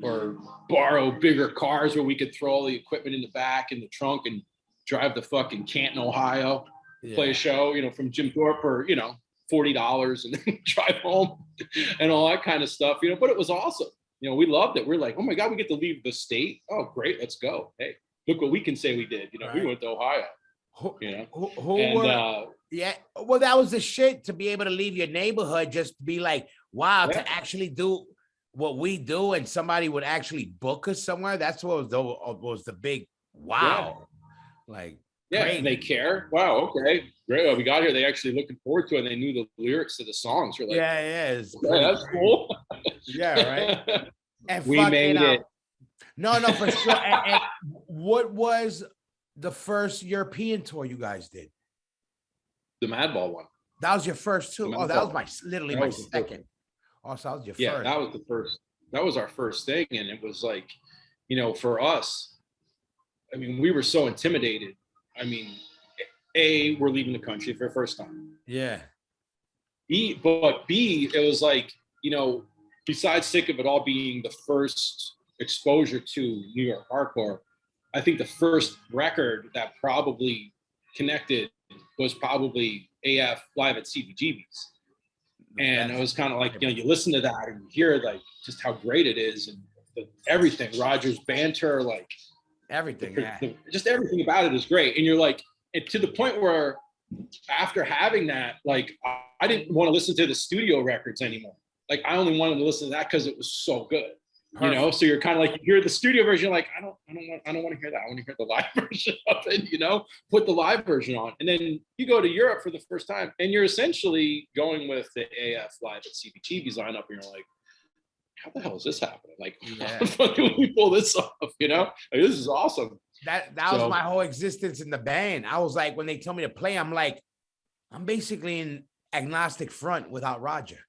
or borrow bigger cars where we could throw all the equipment in the back in the trunk and drive to fucking Canton, Ohio, play a show, from Jim Thorpe for, $40 and then drive home and all that kind of stuff, but it was awesome. We loved it. We're like, oh my God, we get to leave the state. Oh, great. Let's go. Hey, look what we can say we did. Right. We went to Ohio, Yeah. Well, that was the shit, to be able to leave your neighborhood, just be like, wow, to actually do what we do, and somebody would actually book us somewhere. That's what was the big wow. Yeah. Like, and they care. Wow. Okay. Great. Well, we got here. They actually looking forward to it. And they knew the lyrics to the songs. You're like, that's cool. Yeah. Right. And we made it. No, for sure. And what was the first European tour you guys did? The Madball one. That was your first too. Oh, that was my second. Oh, so that was your first. Yeah, that was the first. That was our first thing, and it was like, for us, I mean, we were so intimidated. I mean, we're leaving the country for the first time. Yeah. But B, it was like, besides Sick of It All being the first exposure to New York hardcore, I think the first record that probably connected was probably AF Live at CBGB's. And it was kind of like, you listen to that and you hear like just how great it is, and everything, Roger's banter, like everything, just everything about it is great. And you're like, and to the point where after having that, like I didn't want to listen to the studio records anymore. Like I only wanted to listen to that because it was so good. Perfect. So you're kind of like, you hear the studio version, you're like, I don't want to hear that. I want to hear the live version of it, put the live version on. And then you go to Europe for the first time and you're essentially going with the AF Live at CBGB's lineup, and you're like, how the hell is this happening? Like, how the fuck can we pull this off? Like, this is awesome. That was my whole existence in the band. I was like, when they tell me to play, I'm like, I'm basically in agnostic front without Roger.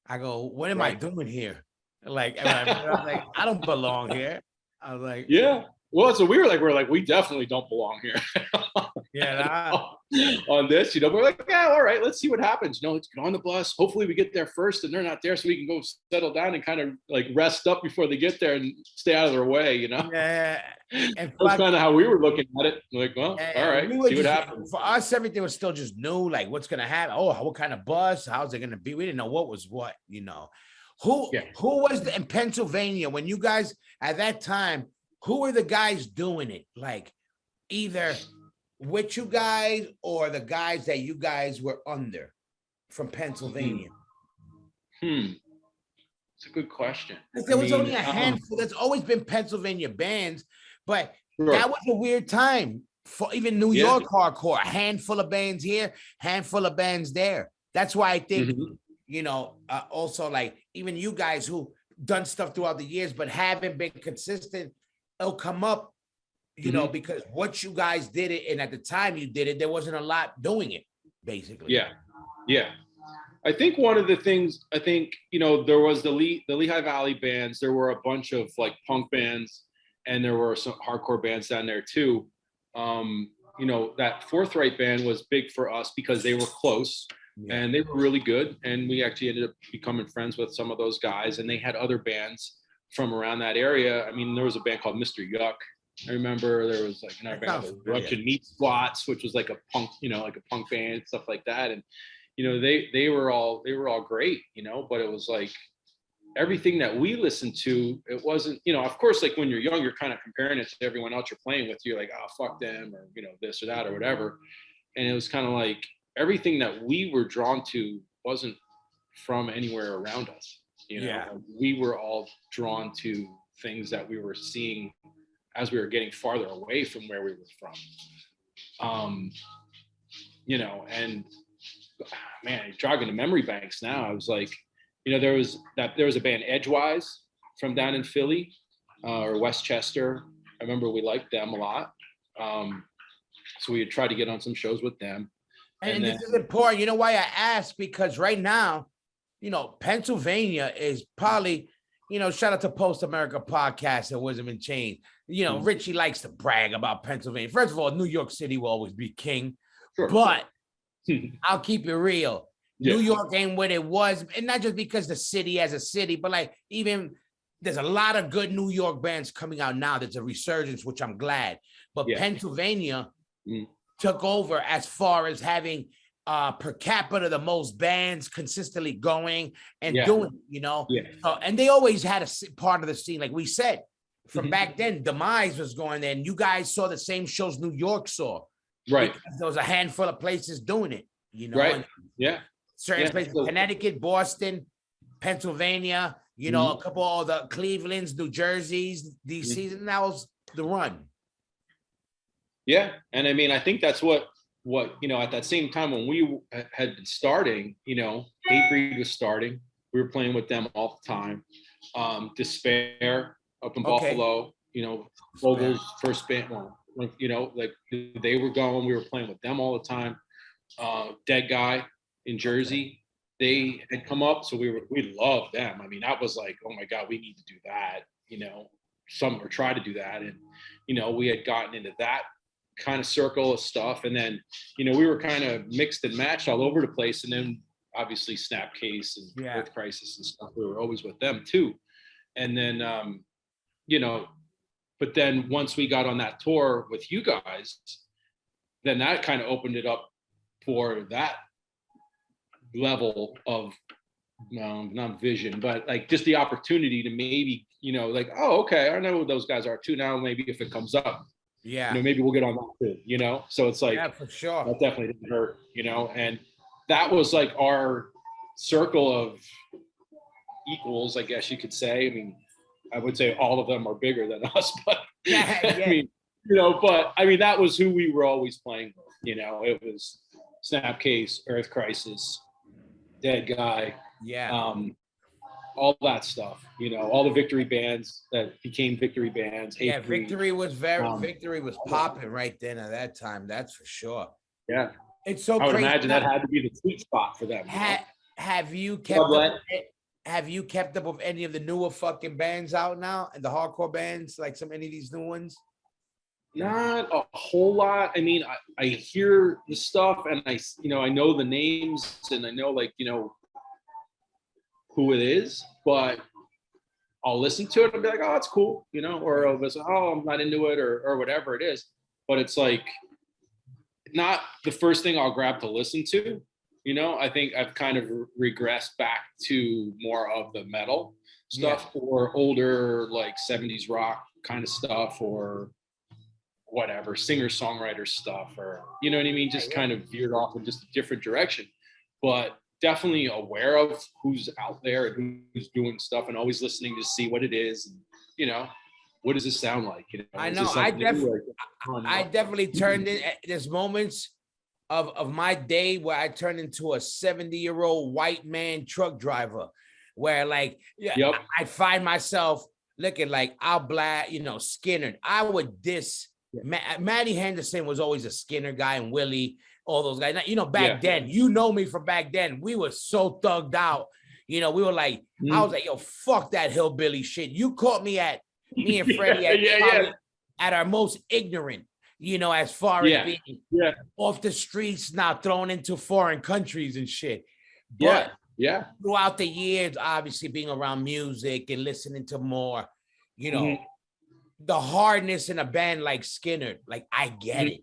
I go, what am I doing here? Like, I was like, I don't belong here. I was like, yeah. Well, so we're like, we definitely don't belong here. On this, we're like, yeah, all right, let's see what happens. Let's get on the bus. Hopefully we get there first and they're not there, so we can go settle down and kind of like rest up before they get there and stay out of their way, Yeah. And that's kind of how we were looking at it. Like, well, all right, see what happens. For us, everything was still just new. Like, what's gonna happen? Oh, what kind of bus? How's it gonna be? We didn't know what was what, Who was in Pennsylvania when you guys at that time? Who were the guys doing it? Like, either with you guys or the guys that you guys were under from Pennsylvania? It's a good question. There was only a handful. There's always been Pennsylvania bands, but that was a weird time for even New York hardcore. A handful of bands here, handful of bands there. That's why I think, also like even you guys who done stuff throughout the years but haven't been consistent, it'll come up, because what you guys did it, and at the time you did it, there wasn't a lot doing it, basically. Yeah. I think one of the things, there was the Lehigh Valley bands. There were a bunch of like punk bands, and there were some hardcore bands down there too. That Forthright band was big for us because they were close. And they were really good. And we actually ended up becoming friends with some of those guys. And they had other bands from around that area. I mean, there was a band called Mr. Yuck. I remember there was like another band called Russian Meat Squats, which was like a punk, like a punk band, stuff like that. And, they were all great, but it was like everything that we listened to, it wasn't, of course, like when you're young, you're kind of comparing it to everyone else you're playing with. You're like, oh, fuck them, or, this or that or whatever. And it was kind of like, everything that we were drawn to wasn't from anywhere around us. We were all drawn to things that we were seeing as we were getting farther away from where we were from. And man, jogging the memory banks now, I was like, there was a band Edgewise from down in Philly or Westchester. I remember we liked them a lot. So we had tried to get on some shows with them. And this is important. You know why I asked? Because right now, Pennsylvania is probably, shout out to Post America Podcast and Wisdom and Change. Richie likes to brag about Pennsylvania. First of all, New York City will always be king. Sure. But I'll keep it real. Yeah. New York ain't what it was, and not just because the city as a city, but like even there's a lot of good New York bands coming out now. There's a resurgence, which I'm glad. But Yeah. Pennsylvania Mm. took over as far as having per capita the most bands consistently going and Yeah. doing, you know. Yeah. And they always had a part of the scene, like we said, from Mhm. back then. Demise was going there, and you guys saw the same shows New York saw. Right. Because there was a handful of places doing it, you know. Right. And Yeah. certain Yeah. places, So- Connecticut, Boston, Pennsylvania, you know, a couple of the Clevelands, New Jerseys, DC's, and that was the run. Yeah. And I mean, I think that's what, you know, at that same time when we had been starting, you know, Hatebreed was starting. We were playing with them all the time. Despair up in Buffalo, you know, Vogel's first band, well, you know, like they were going, we were playing with them all the time. Dead Guy in Jersey, they had come up, so we loved them. I mean, that was like, oh my God, we need to do that, you know, or try to do that. And, you know, we had gotten into that kind of circle of stuff. And then, you know, we were kind of mixed and matched all over the place. And then obviously Snapcase and Earth Crisis and stuff, we were always with them too. And then, you know, but then once we got on that tour with you guys, then that kind of opened it up for that level of not vision, but like just the opportunity to maybe, you know, like, oh, okay, I know who those guys are too. Now maybe if it comes up, Yeah, you know, maybe we'll get on that too, you know. So it's like, yeah, for sure. that definitely didn't hurt, you know. And that was like our circle of equals, I guess you could say. I mean, I would say all of them are bigger than us, but Yeah. I mean, you know, but I mean, that was who we were always playing with, you know. It was Snapcase, Earth Crisis, Dead Guy, all that stuff, you know, all the Victory bands that became Victory bands. Yeah, Hatebreed. Victory was Victory was popping right then at that time. That's for sure. Yeah, it's so I would crazy. imagine that had to be the sweet spot for them. Have you kept up? Have you kept up with any of the newer fucking bands out now and the hardcore bands, like any of these new ones? Not a whole lot. I mean, I hear the stuff and you know, I know the names and I know, like, you know, who it is, but I'll listen to it and be like, oh, that's cool, you know, or I'll listen, oh, I'm not into it, or whatever it is. But it's like not the first thing I'll grab to listen to, you know. I think I've kind of regressed back to more of the metal stuff, or older like 70s rock kind of stuff, or whatever, singer-songwriter stuff, or, you know what I mean, just kind of veered off in just a different direction. But definitely aware of who's out there and who's doing stuff, and always listening to see what it is, and, you know, what does this sound like? You know, I know. I definitely turned in. There's moments of my day where I turned into a 70-year-old white man truck driver, where like I find myself looking like you know, Skinner. I would diss. Matty Henderson was always a Skinner guy, and Willie, all those guys. You know, back then, you know me from back then, we were so thugged out. You know, we were like, I was like, yo, fuck that hillbilly shit. You caught me at me and Freddie at our most ignorant, you know, as far as being off the streets, now thrown into foreign countries and shit. But throughout the years, obviously being around music and listening to more, you know, the hardness in a band like Skinner, like I get it.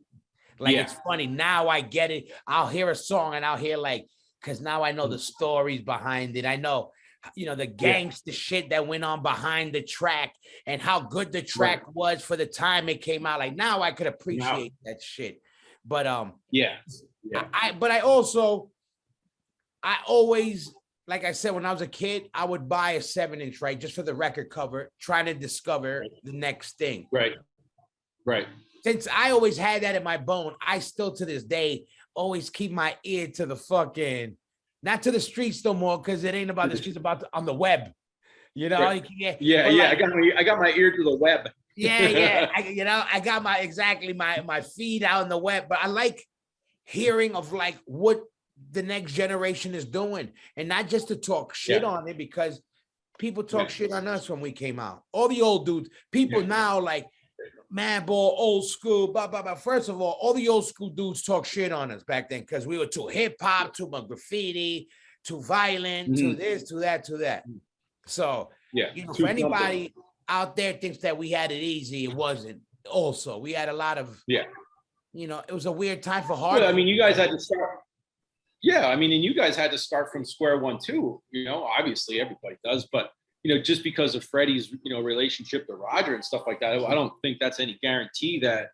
Like it's funny now, I get it. I'll hear a song and I'll hear like, because now I know the stories behind it. I know, you know, the gangster shit that went on behind the track and how good the track was for the time it came out. Like now I could appreciate that shit. But I always, like I said, when I was a kid, I would buy a 7-inch, right, just for the record cover, trying to discover the next thing. Right. Since I always had that in my bone, I still to this day always keep my ear to the fucking, not to the streets no more, because it ain't about the streets, on the web. You know, I got my ear to the web. I got my feed out in the web, but I like hearing of like what the next generation is doing, and not just to talk shit on it, because people talk shit on us when we came out. All the old dudes, people now like Madball, old school, blah, blah, blah. First of all the old school dudes talk shit on us back then because we were too hip hop, too much graffiti, too violent, to this, to that, to that. So, for anybody out there thinks that we had it easy, it wasn't. Also, we had a lot of, it was a weird time for hard. Well, I mean, you guys had to start. Yeah, I mean, and you guys had to start from square one too. Obviously everybody does, but just because of Freddie's, relationship to Roger and stuff like that, I don't think that's any guarantee that.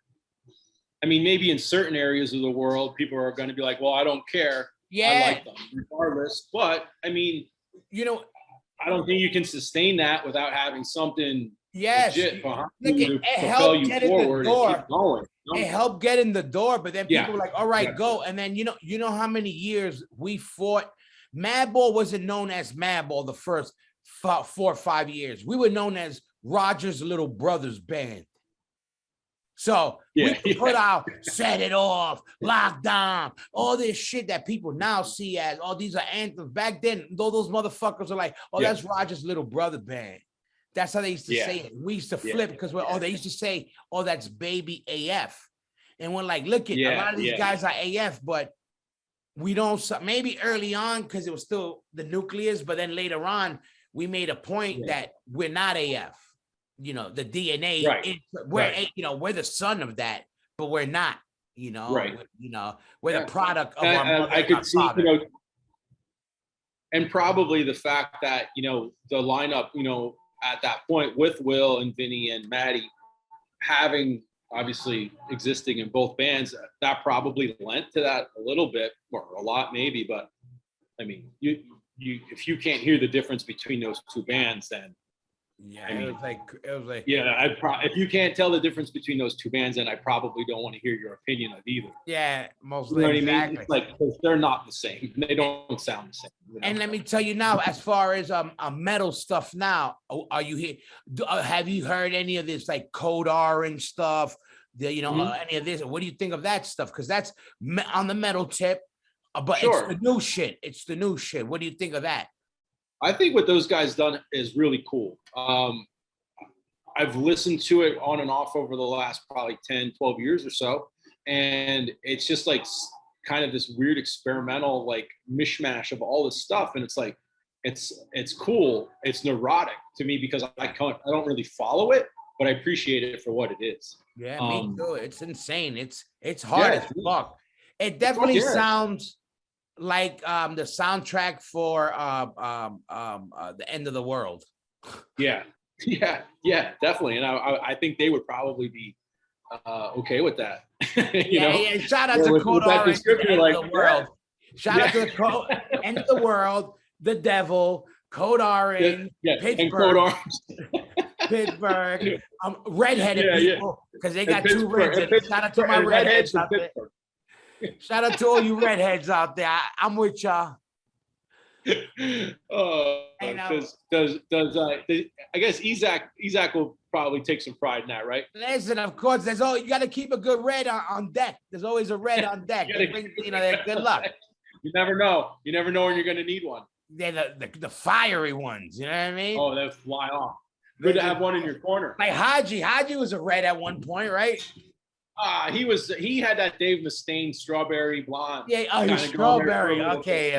I mean, maybe in certain areas of the world, people are going to be like, "Well, I don't care. I like them regardless." But I mean, I don't think you can sustain that without having something legit behind you to propel you forward and keep going. It helped get in the door, but then people were like, "All right, go." And then you know how many years we fought. Madball wasn't known as Madball the first 4 or 5 years. We were known as Roger's Little Brothers Band. So we put out Set It Off, Lockdown, all this shit that people now see as, these are anthems. Back then, though, those motherfuckers are like, that's Roger's Little Brother Band. That's how they used to say it. We used to flip because they used to say, that's Baby AF. And we're like, look at a lot of these guys are AF, but we don't, maybe early on because it was still the nucleus, but then later on, we made a point that we're not AF. The DNA, we're the son of that, but we're not, we're the product of our mother. I could see, and probably the fact that, the lineup, at that point with Will and Vinny and Maddie having obviously existing in both bands, that probably lent to that a little bit or a lot maybe, but I mean, you if you can't hear the difference between those two bands, then it was like if you can't tell the difference between those two bands, then I probably don't want to hear your opinion of either. Mostly. You know what I mean? It's like they're not the same. They don't sound the same. And let me tell you now, as far as metal stuff now, are you here? Have you heard any of this like Code Orange stuff? Any of this? What do you think of that stuff? Because that's on the metal tip, but it's the new shit. It's the new shit. What do you think of that? I think what those guys done is really cool. I've listened to it on and off over the last probably 10, 12 years or so. And it's just like kind of this weird experimental, like mishmash of all this stuff. And it's like, it's cool. It's neurotic to me because I don't really follow it, but I appreciate it for what it is. Yeah, me too. It's insane. It's hard as fuck. It definitely sounds like the soundtrack for the End of the World. Yeah, definitely. And I think they would probably be okay with that. Shout out to Code Orange, End of the World. Shout out to the End of the World, The Devil, Code Orange, Pittsburgh, and Code Orange. Pittsburgh, redheaded people because they got two reds. Shout out to my redheads out there. Shout out to all you redheads out there. I'm with y'all. I guess Ezak will probably take some pride in that, right? Listen, of course, you got to keep a good red on deck. There's always a red on deck. Good luck. You never know. You never know when you're going to need one. They're the fiery ones. You know what I mean? Oh, they'll fly off. Good to have one in your corner. Like Haji. Haji was a red at one point, right? He had that Dave Mustaine strawberry blonde. Yeah, strawberry. Okay.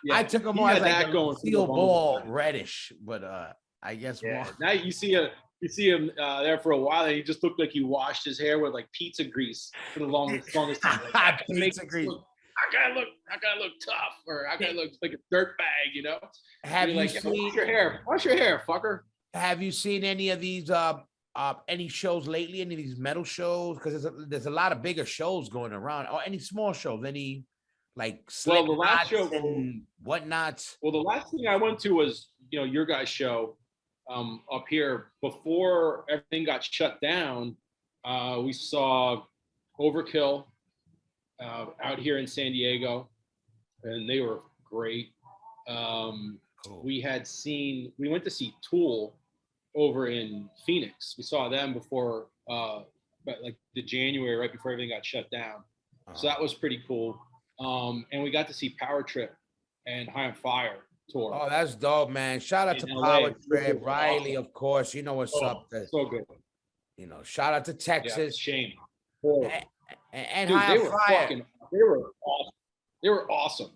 I took him more as like a steel ball reddish, but I guess more. Now you see him there for a while, and he just looked like he washed his hair with like pizza grease for the longest time. Like, pizza grease. I gotta look tough, or I gotta look like a dirt bag, Have you seen? Wash your hair, fucker. Have you seen any of these any shows lately? Any of these metal shows? Because there's a lot of bigger shows going around, or any small shows. Any like the last show and whatnot. Well, the last thing I went to was your guys' show up here before everything got shut down. We saw Overkill out here in San Diego, and they were great. Cool. We went to see Tool over in Phoenix. We saw them before, but like the January, right before everything got shut down. So that was pretty cool. And we got to see Power Trip and High on Fire tour. Oh, that's dope, man. Shout out to LA. Power Trip, Riley, of course. You know what's up there. So good. Shout out to Yeah, Texas. shame. And Dude, High they on were Fire. they were awesome. They were awesome.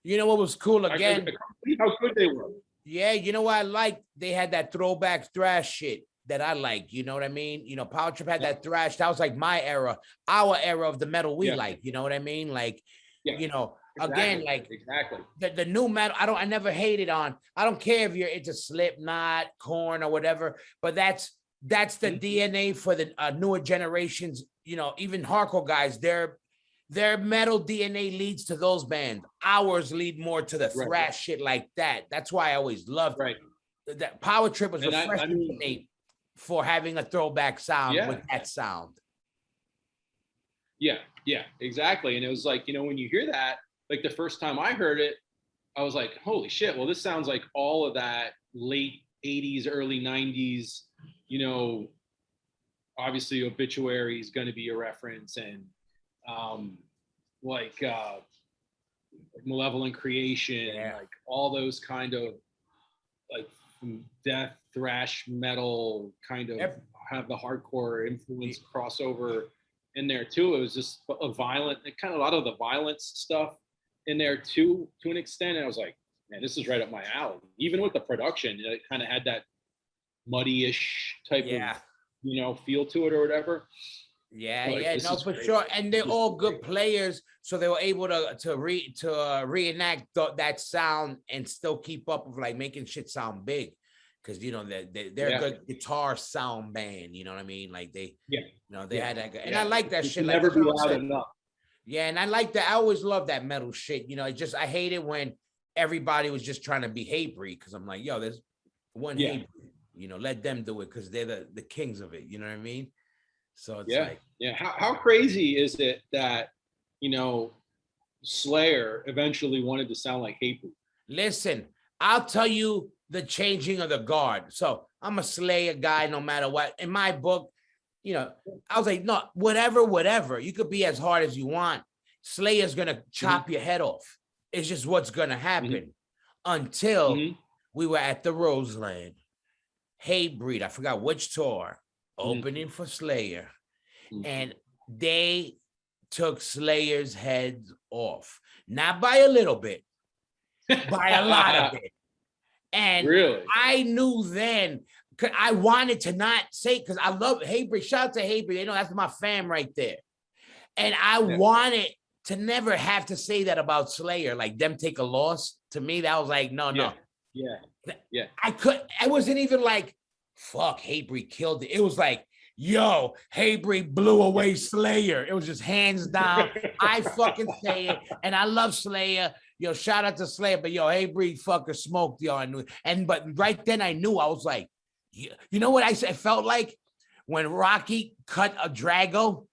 You know what was cool I again? couldn't believe how good they were. Yeah, you know what I liked? They had that throwback thrash shit that I like. You know what I mean? Power Trip had that thrash. That was like my era, our era of the metal we like. You know what I mean? Like, again, like exactly. The new metal. I never hated on. I don't care if you're into Slipknot, Korn, or whatever. But that's the DNA for the newer generations. Even hardcore guys. Their metal DNA leads to those bands. Ours lead more to the thrash shit like that. That's why I always loved that. Power Trip was refreshing to me for having a throwback sound with that sound. Yeah, exactly. And it was like, when you hear that, like the first time I heard it, I was like, holy shit, well, this sounds like all of that late 80s, early 90s, obviously Obituary is going to be a reference, and like Malevolent Creation, like all those kind of like death thrash metal kind of have the hardcore influence crossover in there too. It was just a violent, kind of a lot of the violence stuff in there too, to an extent. And I was like, man, this is right up my alley. Even with the production, it kind of had that muddy-ish type of feel to it or whatever. No, for sure. And they're all good players, so they were able to reenact that sound and still keep up with like making shit sound big, because they're a good guitar sound band. You know what I mean? Like they had that, and I like that shit. Like never be loud enough. Yeah, and I like that. I always love that metal shit. I hate it when everybody was just trying to be Hatebreed, because I'm like, yo, there's one Hatebreed. Let them do it because they're the kings of it. You know what I mean? So it's How crazy is it that Slayer eventually wanted to sound like Hatebreed? Listen, I'll tell you the changing of the guard. So I'm a Slayer guy, no matter what. In my book, I was like, no, whatever. You could be as hard as you want. Slayer's gonna chop your head off. It's just what's gonna happen. Until we were at the Roseland. Hatebreed, I forgot which tour. Opening for Slayer, and they took Slayer's heads off, not by a little bit, by a lot of it. And really, I knew then, because I wanted to not say, because I love Hatebreed. Shout out to Hatebreed, they know that's my fam right there. And I wanted to never have to say that about Slayer, like them take a loss. To me, that was like, no. I wasn't even like, fuck, Hatebreed killed it. It was like, yo, Hatebreed blew away Slayer. It was just hands down. I fucking say it. And I love Slayer. Yo, shout out to Slayer. But yo, Hatebreed fucking smoked, yo. But right then I knew. I was like, you know what I said? It felt like when Rocky cut a Drago.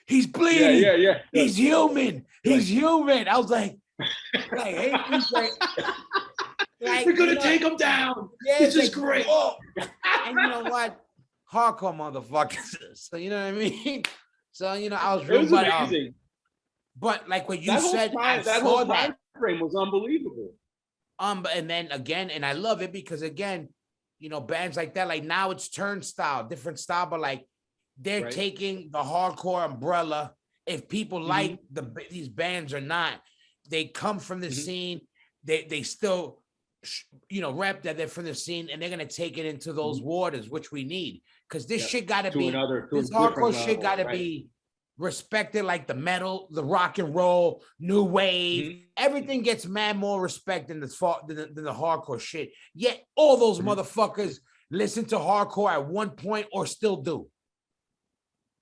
He's bleeding. Yeah. He's human. He's human. I was like Hatebreed's like, we're gonna take him down. Yeah, this is great. And you know what? Hardcore motherfuckers. So you know what I mean? So I was real amazing. But like what you said, that whole time frame was unbelievable. And then again, and I love it because again, bands like that, like now it's Turnstile, different style, but like they're taking the hardcore umbrella. If people like these bands or not, they come from the scene. They still rep that they're from the scene, and they're gonna take it into those waters, which we need, because this shit gotta be this hardcore shit gotta be respected, like the metal, the rock and roll, new wave. Everything gets mad more respect than the hardcore shit. Yet all those motherfuckers listen to hardcore at one point or still do.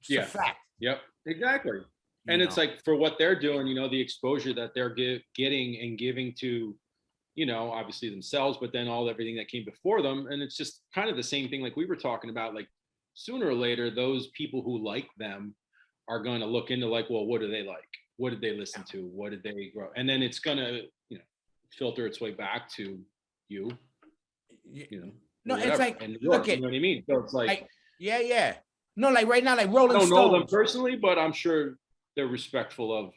It's a fact. Yep, exactly. And it's like, for what they're doing, the exposure that they're getting and giving to, obviously themselves, but then everything that came before them. And it's just kind of the same thing like we were talking about, like sooner or later, those people who like them are going to look into like, well, what do they like? What did they listen to? What did they grow? And then it's going to, filter its way back to you, No, it's like, look you know what I mean? So it's like yeah. No, like right now, like Rolling Stones. I don't know them personally, but I'm sure they're respectful of.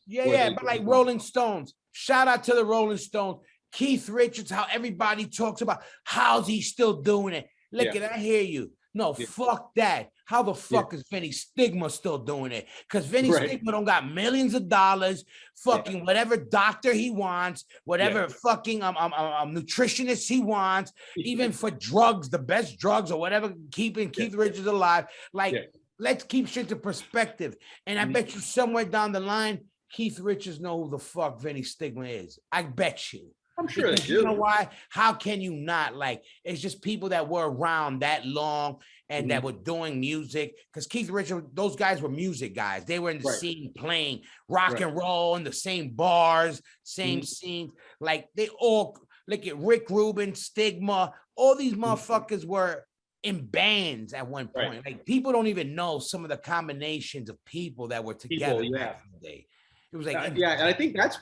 But like Rolling Stones, shout out to the Rolling Stones. Keith Richards, how everybody talks about, how's he still doing it? Look at, I hear you. No, Yeah. fuck that. How the Yeah. fuck is Vinny Stigma still doing it? Because Vinny Right. Stigma don't got millions of dollars, fucking whatever doctor he wants, whatever fucking nutritionist he wants, even for drugs, the best drugs or whatever, keeping Keith Richards alive. Like, let's keep shit to perspective. And I bet you somewhere down the line, Keith Richards know who the fuck Vinny Stigma is. I bet you. I'm sure Because they do. you know why? How can you not? Like, it's just people that were around that long and that were doing music. Because Keith Richards, those guys were music guys. They were in the scene playing rock and roll in the same bars, same scenes. Like, they all, look at Rick Rubin, Stigma, all these motherfuckers were in bands at one point. Like, people don't even know some of the combinations of people that were together back in the day. It was like, and I think that's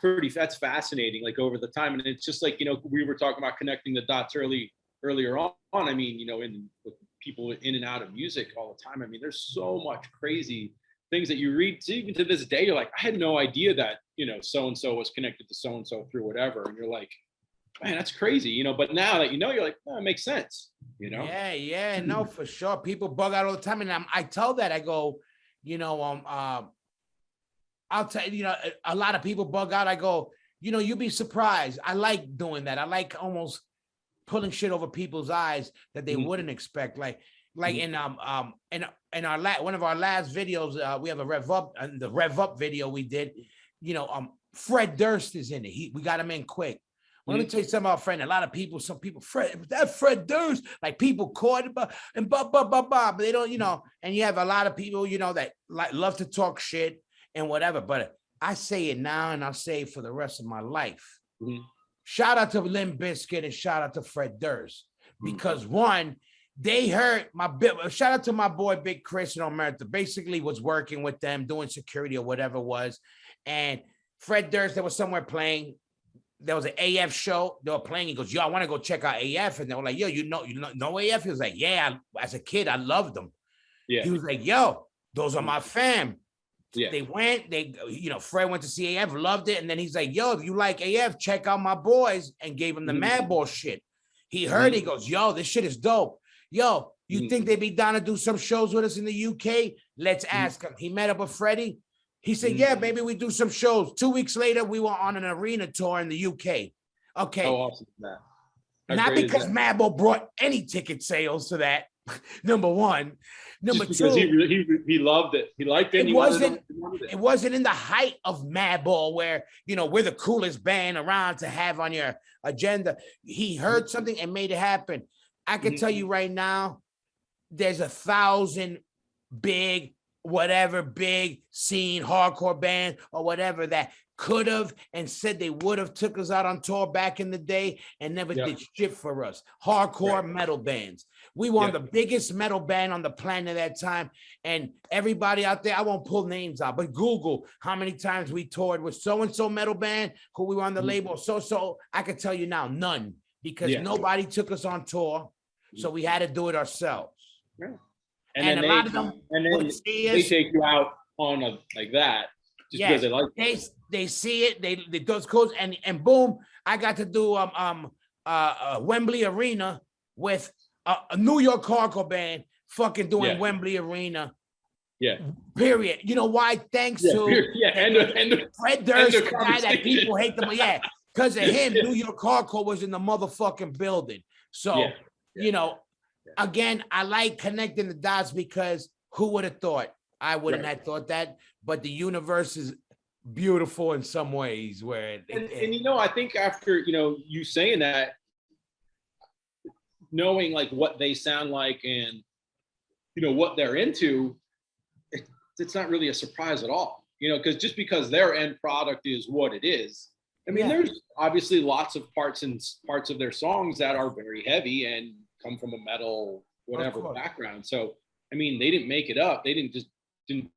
fascinating, like over the time. And it's just like, we were talking about connecting the dots earlier on. I mean, with people in and out of music all the time. I mean, there's so much crazy things that you read, even to this day. You're like, I had no idea that, so-and-so was connected to so-and-so through whatever. And you're like, man, that's crazy, but now that you're like, oh, it makes sense, Yeah, no, for sure. People bug out all the time. And I tell that, I go, I'll tell you, a lot of people bug out. I go, you'd be surprised. I like doing that. I like almost pulling shit over people's eyes that they wouldn't expect. Like in our one of our last videos, we have a Rev Up, the Rev Up video we did. Fred Durst is in it. We got him in quick. Well, let me tell you something about Fred. A lot of people, some people, Fred Durst, like people caught it, but they don't, and you have a lot of people, that like love to talk shit and whatever, but I say it now and I'll say it for the rest of my life. Shout out to Limp Bizkit and shout out to Fred Durst, because one, they heard shout out to my boy Big Chris in America, basically was working with them doing security or whatever it was, and Fred Durst, they was somewhere playing, there was an AF show, they were playing, he goes, yo, I want to go check out AF, and they were like, yo, you know AF? He was like, yeah, as a kid I loved them. He was like, yo, those are my fam. They went, Fred went to see AF, loved it. And then he's like, yo, if you like AF, check out my boys, and gave him the Madball shit. He heard, he goes, yo, this shit is dope. Yo, you think they'd be down to do some shows with us in the UK? Let's ask him. He met up with Freddie. He said, yeah, maybe we do some shows. 2 weeks later, we were on an arena tour in the UK. Okay. How awesome is that? Not because Madball brought any ticket sales to that. Number one. Number two, he loved it. He liked it. It wasn't in the height of Madball where, we're the coolest band around to have on your agenda. He heard something and made it happen. I can tell you right now, there's 1,000 big scene, hardcore band or whatever that could have and said they would have took us out on tour back in the day and never did shit for us. Hardcore metal bands. We were the biggest metal band on the planet at that time. And everybody out there, I won't pull names out, but Google how many times we toured with so-and-so metal band who we were on the label. So I can tell you now, none, because nobody took us on tour. So we had to do it ourselves. Yeah. And a lot of them they take you out on like that just because they like it. They see it, they those codes, and boom, I got to do Wembley Arena with a New York hardcore band fucking doing Wembley Arena. Period. You know why? Thanks to Fred Durst, the guy that people hate them. Because of him, New York hardcore was in the motherfucking building. So, again, I like connecting the dots because who would have thought? I wouldn't have thought that, but the universe is beautiful in some ways where I think after you saying that, knowing like what they sound like and what they're into, it's not really a surprise at all, because just because their end product is what it is, I mean there's obviously lots of parts of their songs that are very heavy and come from a metal whatever background. So I mean, they didn't make it up, they didn't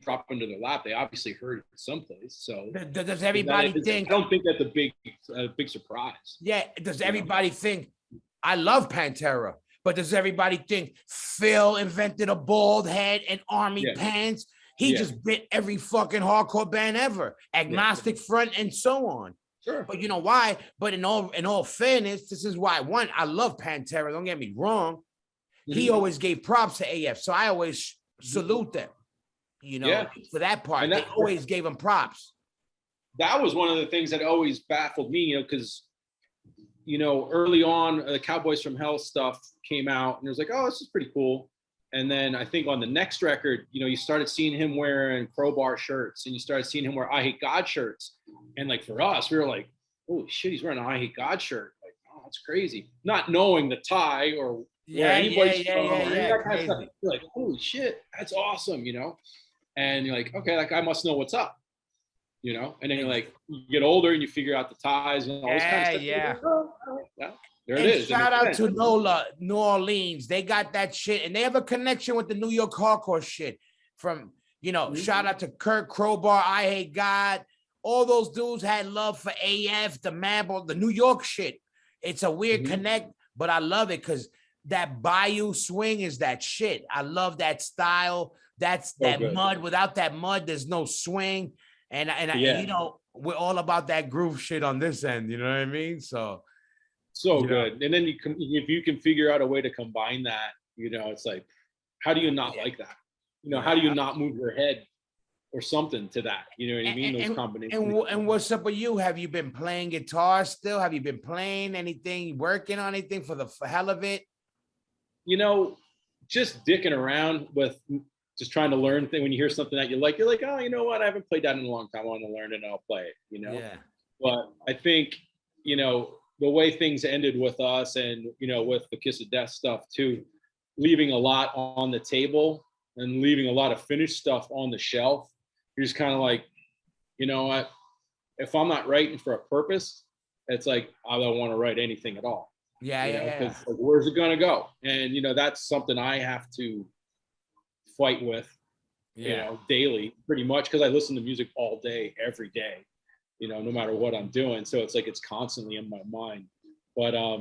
drop into their lap. They obviously heard it someplace. So does everybody think? I don't think that's a big surprise. Yeah. Does everybody think? I love Pantera, but does everybody think Phil invented a bald head and army pants? He just bit every fucking hardcore band ever, Agnostic Front and so on. Sure. But you know why? But in all fairness, this is why. One, I love Pantera. Don't get me wrong. he always gave props to AF. So I always salute them, for that part. They always gave him props. That was one of the things that always baffled me, because, early on, the Cowboys from Hell stuff came out, and it was like, oh, this is pretty cool. And then I think on the next record, you started seeing him wearing Crowbar shirts, and you started seeing him wear I Hate God shirts. And like for us, we were like, holy shit, he's wearing an I Hate God shirt. Like, oh, that's crazy. Not knowing the tie or where anybody's from or any of that kind of stuff. You're like, holy shit, that's awesome, And you're like, okay, that guy must know what's up, And then you're like, you get older and you figure out the ties and all this kind of stuff. Yeah. Like, oh, there it is. Shout out to NOLA, New Orleans. They got that shit, and they have a connection with the New York hardcore shit. From shout out to Kurt Crowbar, I Hate God. All those dudes had love for AF, the Mambo, the New York shit. It's a weird connect, but I love it because that Bayou swing is that shit. I love that style. That's that good. Mud. Without that mud, there's no swing. And we're all about that groove shit on this end. You know what I mean? So good. And then if you can figure out a way to combine that, it's like, how do you not like that? How do you not move your head or something to that? You know what I mean? Those combinations. And what's up with you? Have you been playing guitar still? Have you been playing anything, working on anything for the hell of it? Just dicking around with just trying to learn things. When you hear something that you like, you're like, oh, you know what? I haven't played that in a long time. I want to learn it and I'll play it, Yeah. But I think, the way things ended with us and, with the Kiss of Death stuff too, leaving a lot on the table and leaving a lot of finished stuff on the shelf. You're just kind of like, what? If I'm not writing for a purpose, it's like, I don't want to write anything at all. Yeah. Like, where's it going to go? And, that's something I have to fight with, daily, pretty much, because I listen to music all day, every day. No matter what I'm doing. So it's like, it's constantly in my mind. But I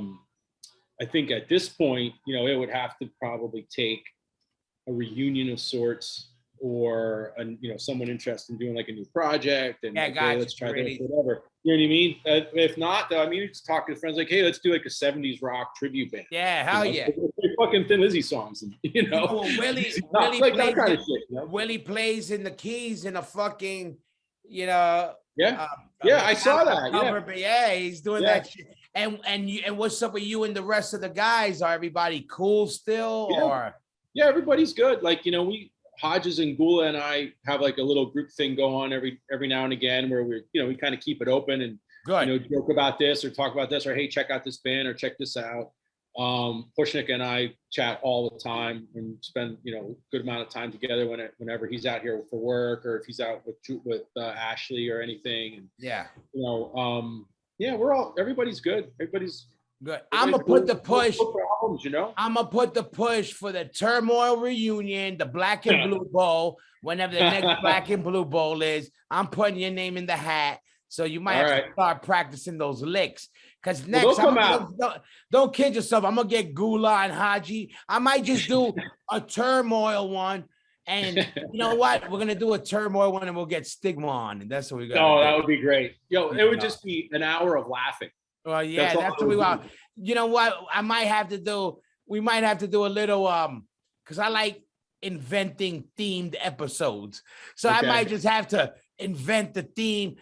think at this point, it would have to probably take a reunion of sorts, or someone interested in doing like a new project and let's try this, whatever. You know what I mean? If not, though, just talking to friends like, hey, let's do like a 70s rock tribute band. Yeah, hell yeah. Fucking Thin Lizzy songs, and Willie plays in the keys in a fucking, I saw that. Yeah, he's doing that shit. And what's up with you and the rest of the guys? Are everybody cool still, or? Yeah, everybody's good. Like, we Hodges and Gula and I have like a little group thing go on every now and again where we kind of keep it open and joke about this or talk about this, or hey, check out this band or check this out. Pushnik and I chat all the time and spend a good amount of time together whenever he's out here for work, or if he's out with Ashley or anything. And everybody's good. Everybody's good. I'm gonna put the push. I'm gonna put the push for the Turmoil reunion, the Black and Blue Bowl. Whenever the next Black and Blue Bowl is, I'm putting your name in the hat. So you might have to start practicing those licks. Because next, don't kid yourself. I'm gonna get Gula and Haji. I might just do a Turmoil one. And you know what? We're gonna do a Turmoil one, and we'll get Stigma on, and that's what we got. Oh, that would be great. It would just be an hour of laughing. Well, yeah, that's what we want. You know what? We might have to do a little because I like inventing themed episodes. So I might just have to invent the theme,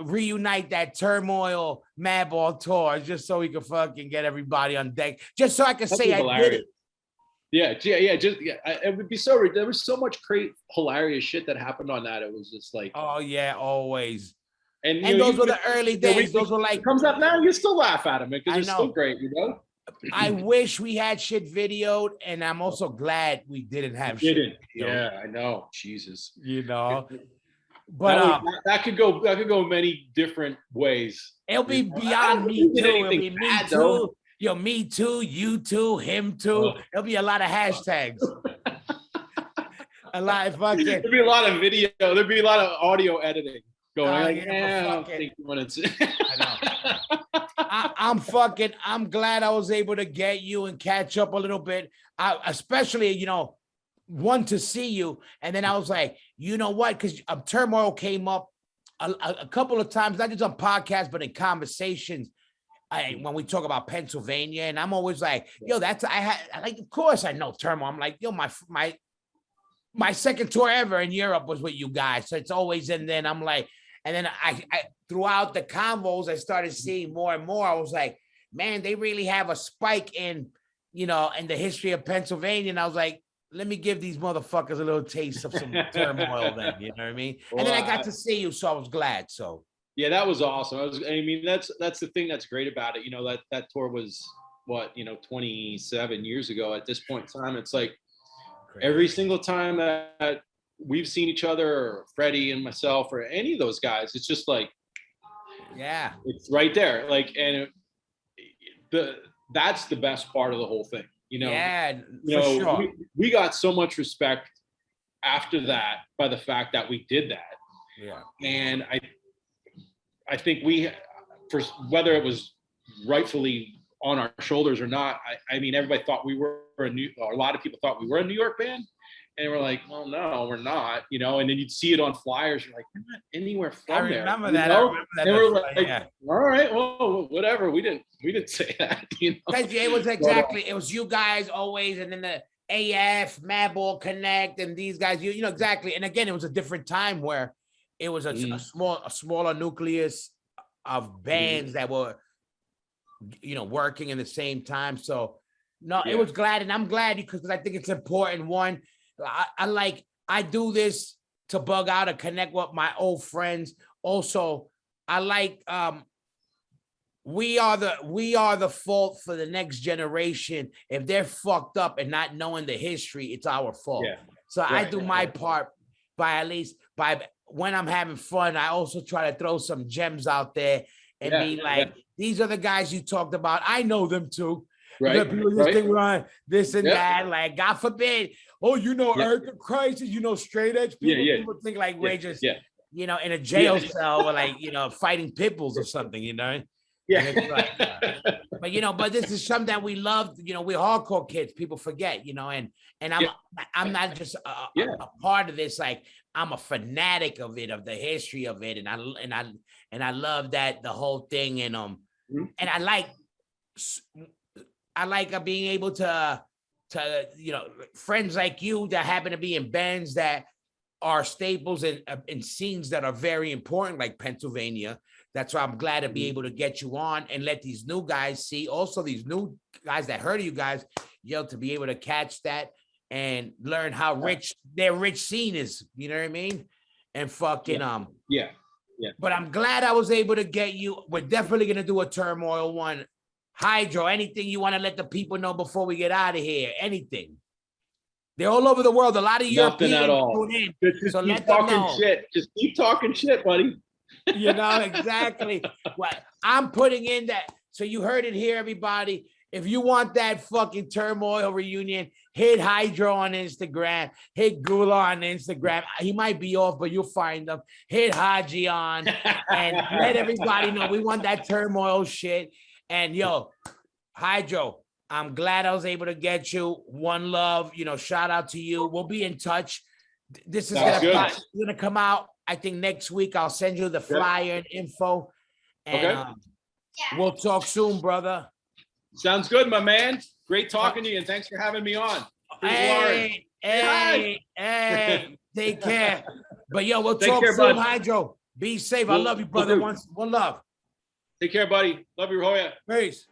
reunite that Turmoil Madball tour, just so we can fucking get everybody on deck, just so I can say I did it. Yeah. It would be so. There was so much great, hilarious shit that happened on that. It was just like, oh yeah, always. And those were the early days. Those were like, comes up now, you still laugh at them because they're still great, I wish we had shit videoed, and I'm also glad we didn't have shit. Yeah, I know. Jesus. But that could go many different ways. It'll be beyond me too. It'll be me too. Me too, you too, him too. There'll be a lot of hashtags. A lot of fucking. There'll be a lot of video. There'll be a lot of audio editing going. I don't think you want to. I know. I'm glad I was able to get you and catch up a little bit. Especially, one, to see you, and then I was like, you know what? Because Turmoil came up a couple of times, not just on podcasts, but in conversations. when we talk about Pennsylvania, and I'm always like, yo, of course I know Turmoil. I'm like, yo, my second tour ever in Europe was with you guys. So it's always, and then I'm like, and then I throughout the convos, I started seeing more and more. I was like, man, they really have a spike in the history of Pennsylvania. And I was like, let me give these motherfuckers a little taste of some Turmoil then, you know what I mean? And then I got to see you, so I was glad. So yeah, that was awesome. I mean, that's the thing that's great about it. That tour was what, 27 years ago at this point in time. It's like every single time that we've seen each other, or Freddie and myself, or any of those guys, it's just like, yeah, it's right there. Like, and that's the best part of the whole thing. Yeah, for sure. We got so much respect after that by the fact that we did that. Yeah. And I think for whether it was rightfully on our shoulders or not, I mean, everybody thought we were a lot of people thought we were a New York band. And we're like, well, no, we're not, and then you'd see it on flyers. You're like, we're not anywhere from there. I remember that. And we're like, all right, well, whatever. We didn't say that. Because it was it was you guys always, and then the AF, Madball Connect, and these guys, exactly. And again, it was a different time where it was a smaller nucleus of bands that were, working in the same time. So no, it was glad, and I'm glad because I think it's important. One, I do this to bug out and connect with my old friends. Also, I like we are the fault for the next generation. If they're fucked up and not knowing the history, it's our fault. Yeah. So I do my part by when I'm having fun, I also try to throw some gems out there and be like, these are the guys you talked about. I know them too. Right. People just think we're on this and that. Like, God forbid. Oh, Earth of Crisis, straight edge people. People think like we're just, in a jail cell or like, fighting pit bulls or something, Yeah. Like, but this is something that we love. We're hardcore kids. People forget, and I'm not just a part of this. Like, I'm a fanatic of it, of the history of it, and I love that the whole thing, and and I like being able to friends like you that happen to be in bands that are staples in scenes that are very important, like Pennsylvania. That's why I'm glad to be able to get you on and let these new guys see. Also, these new guys that heard of you guys, to be able to catch that and learn how rich their rich scene is. You know what I mean? And fucking yeah. But I'm glad I was able to get you. We're definitely gonna do a Turmoil one. Hydro, anything you want to let the people know before we get out of here? Anything? They're all over the world. A lot of Europeans at all. Tune in. Just so keep talking shit. Just keep talking shit, buddy. Exactly. Well, I'm putting in that. So you heard it here, everybody. If you want that fucking Turmoil reunion, hit Hydro on Instagram. Hit Gula on Instagram. He might be off, but you'll find him. Hit Haji on and let everybody know we want that Turmoil shit. And Hydro, I'm glad I was able to get you. One love, shout out to you. We'll be in touch. This is gonna come out, I think, next week. I'll send you the flyer and info. And we'll talk soon, brother. Sounds good, my man. Great talking to you, and thanks for having me on. Hey, take care. But we'll talk soon, Hydro. Be safe. I love you, brother. One love. Take care, buddy. Love you, Hoya. Peace.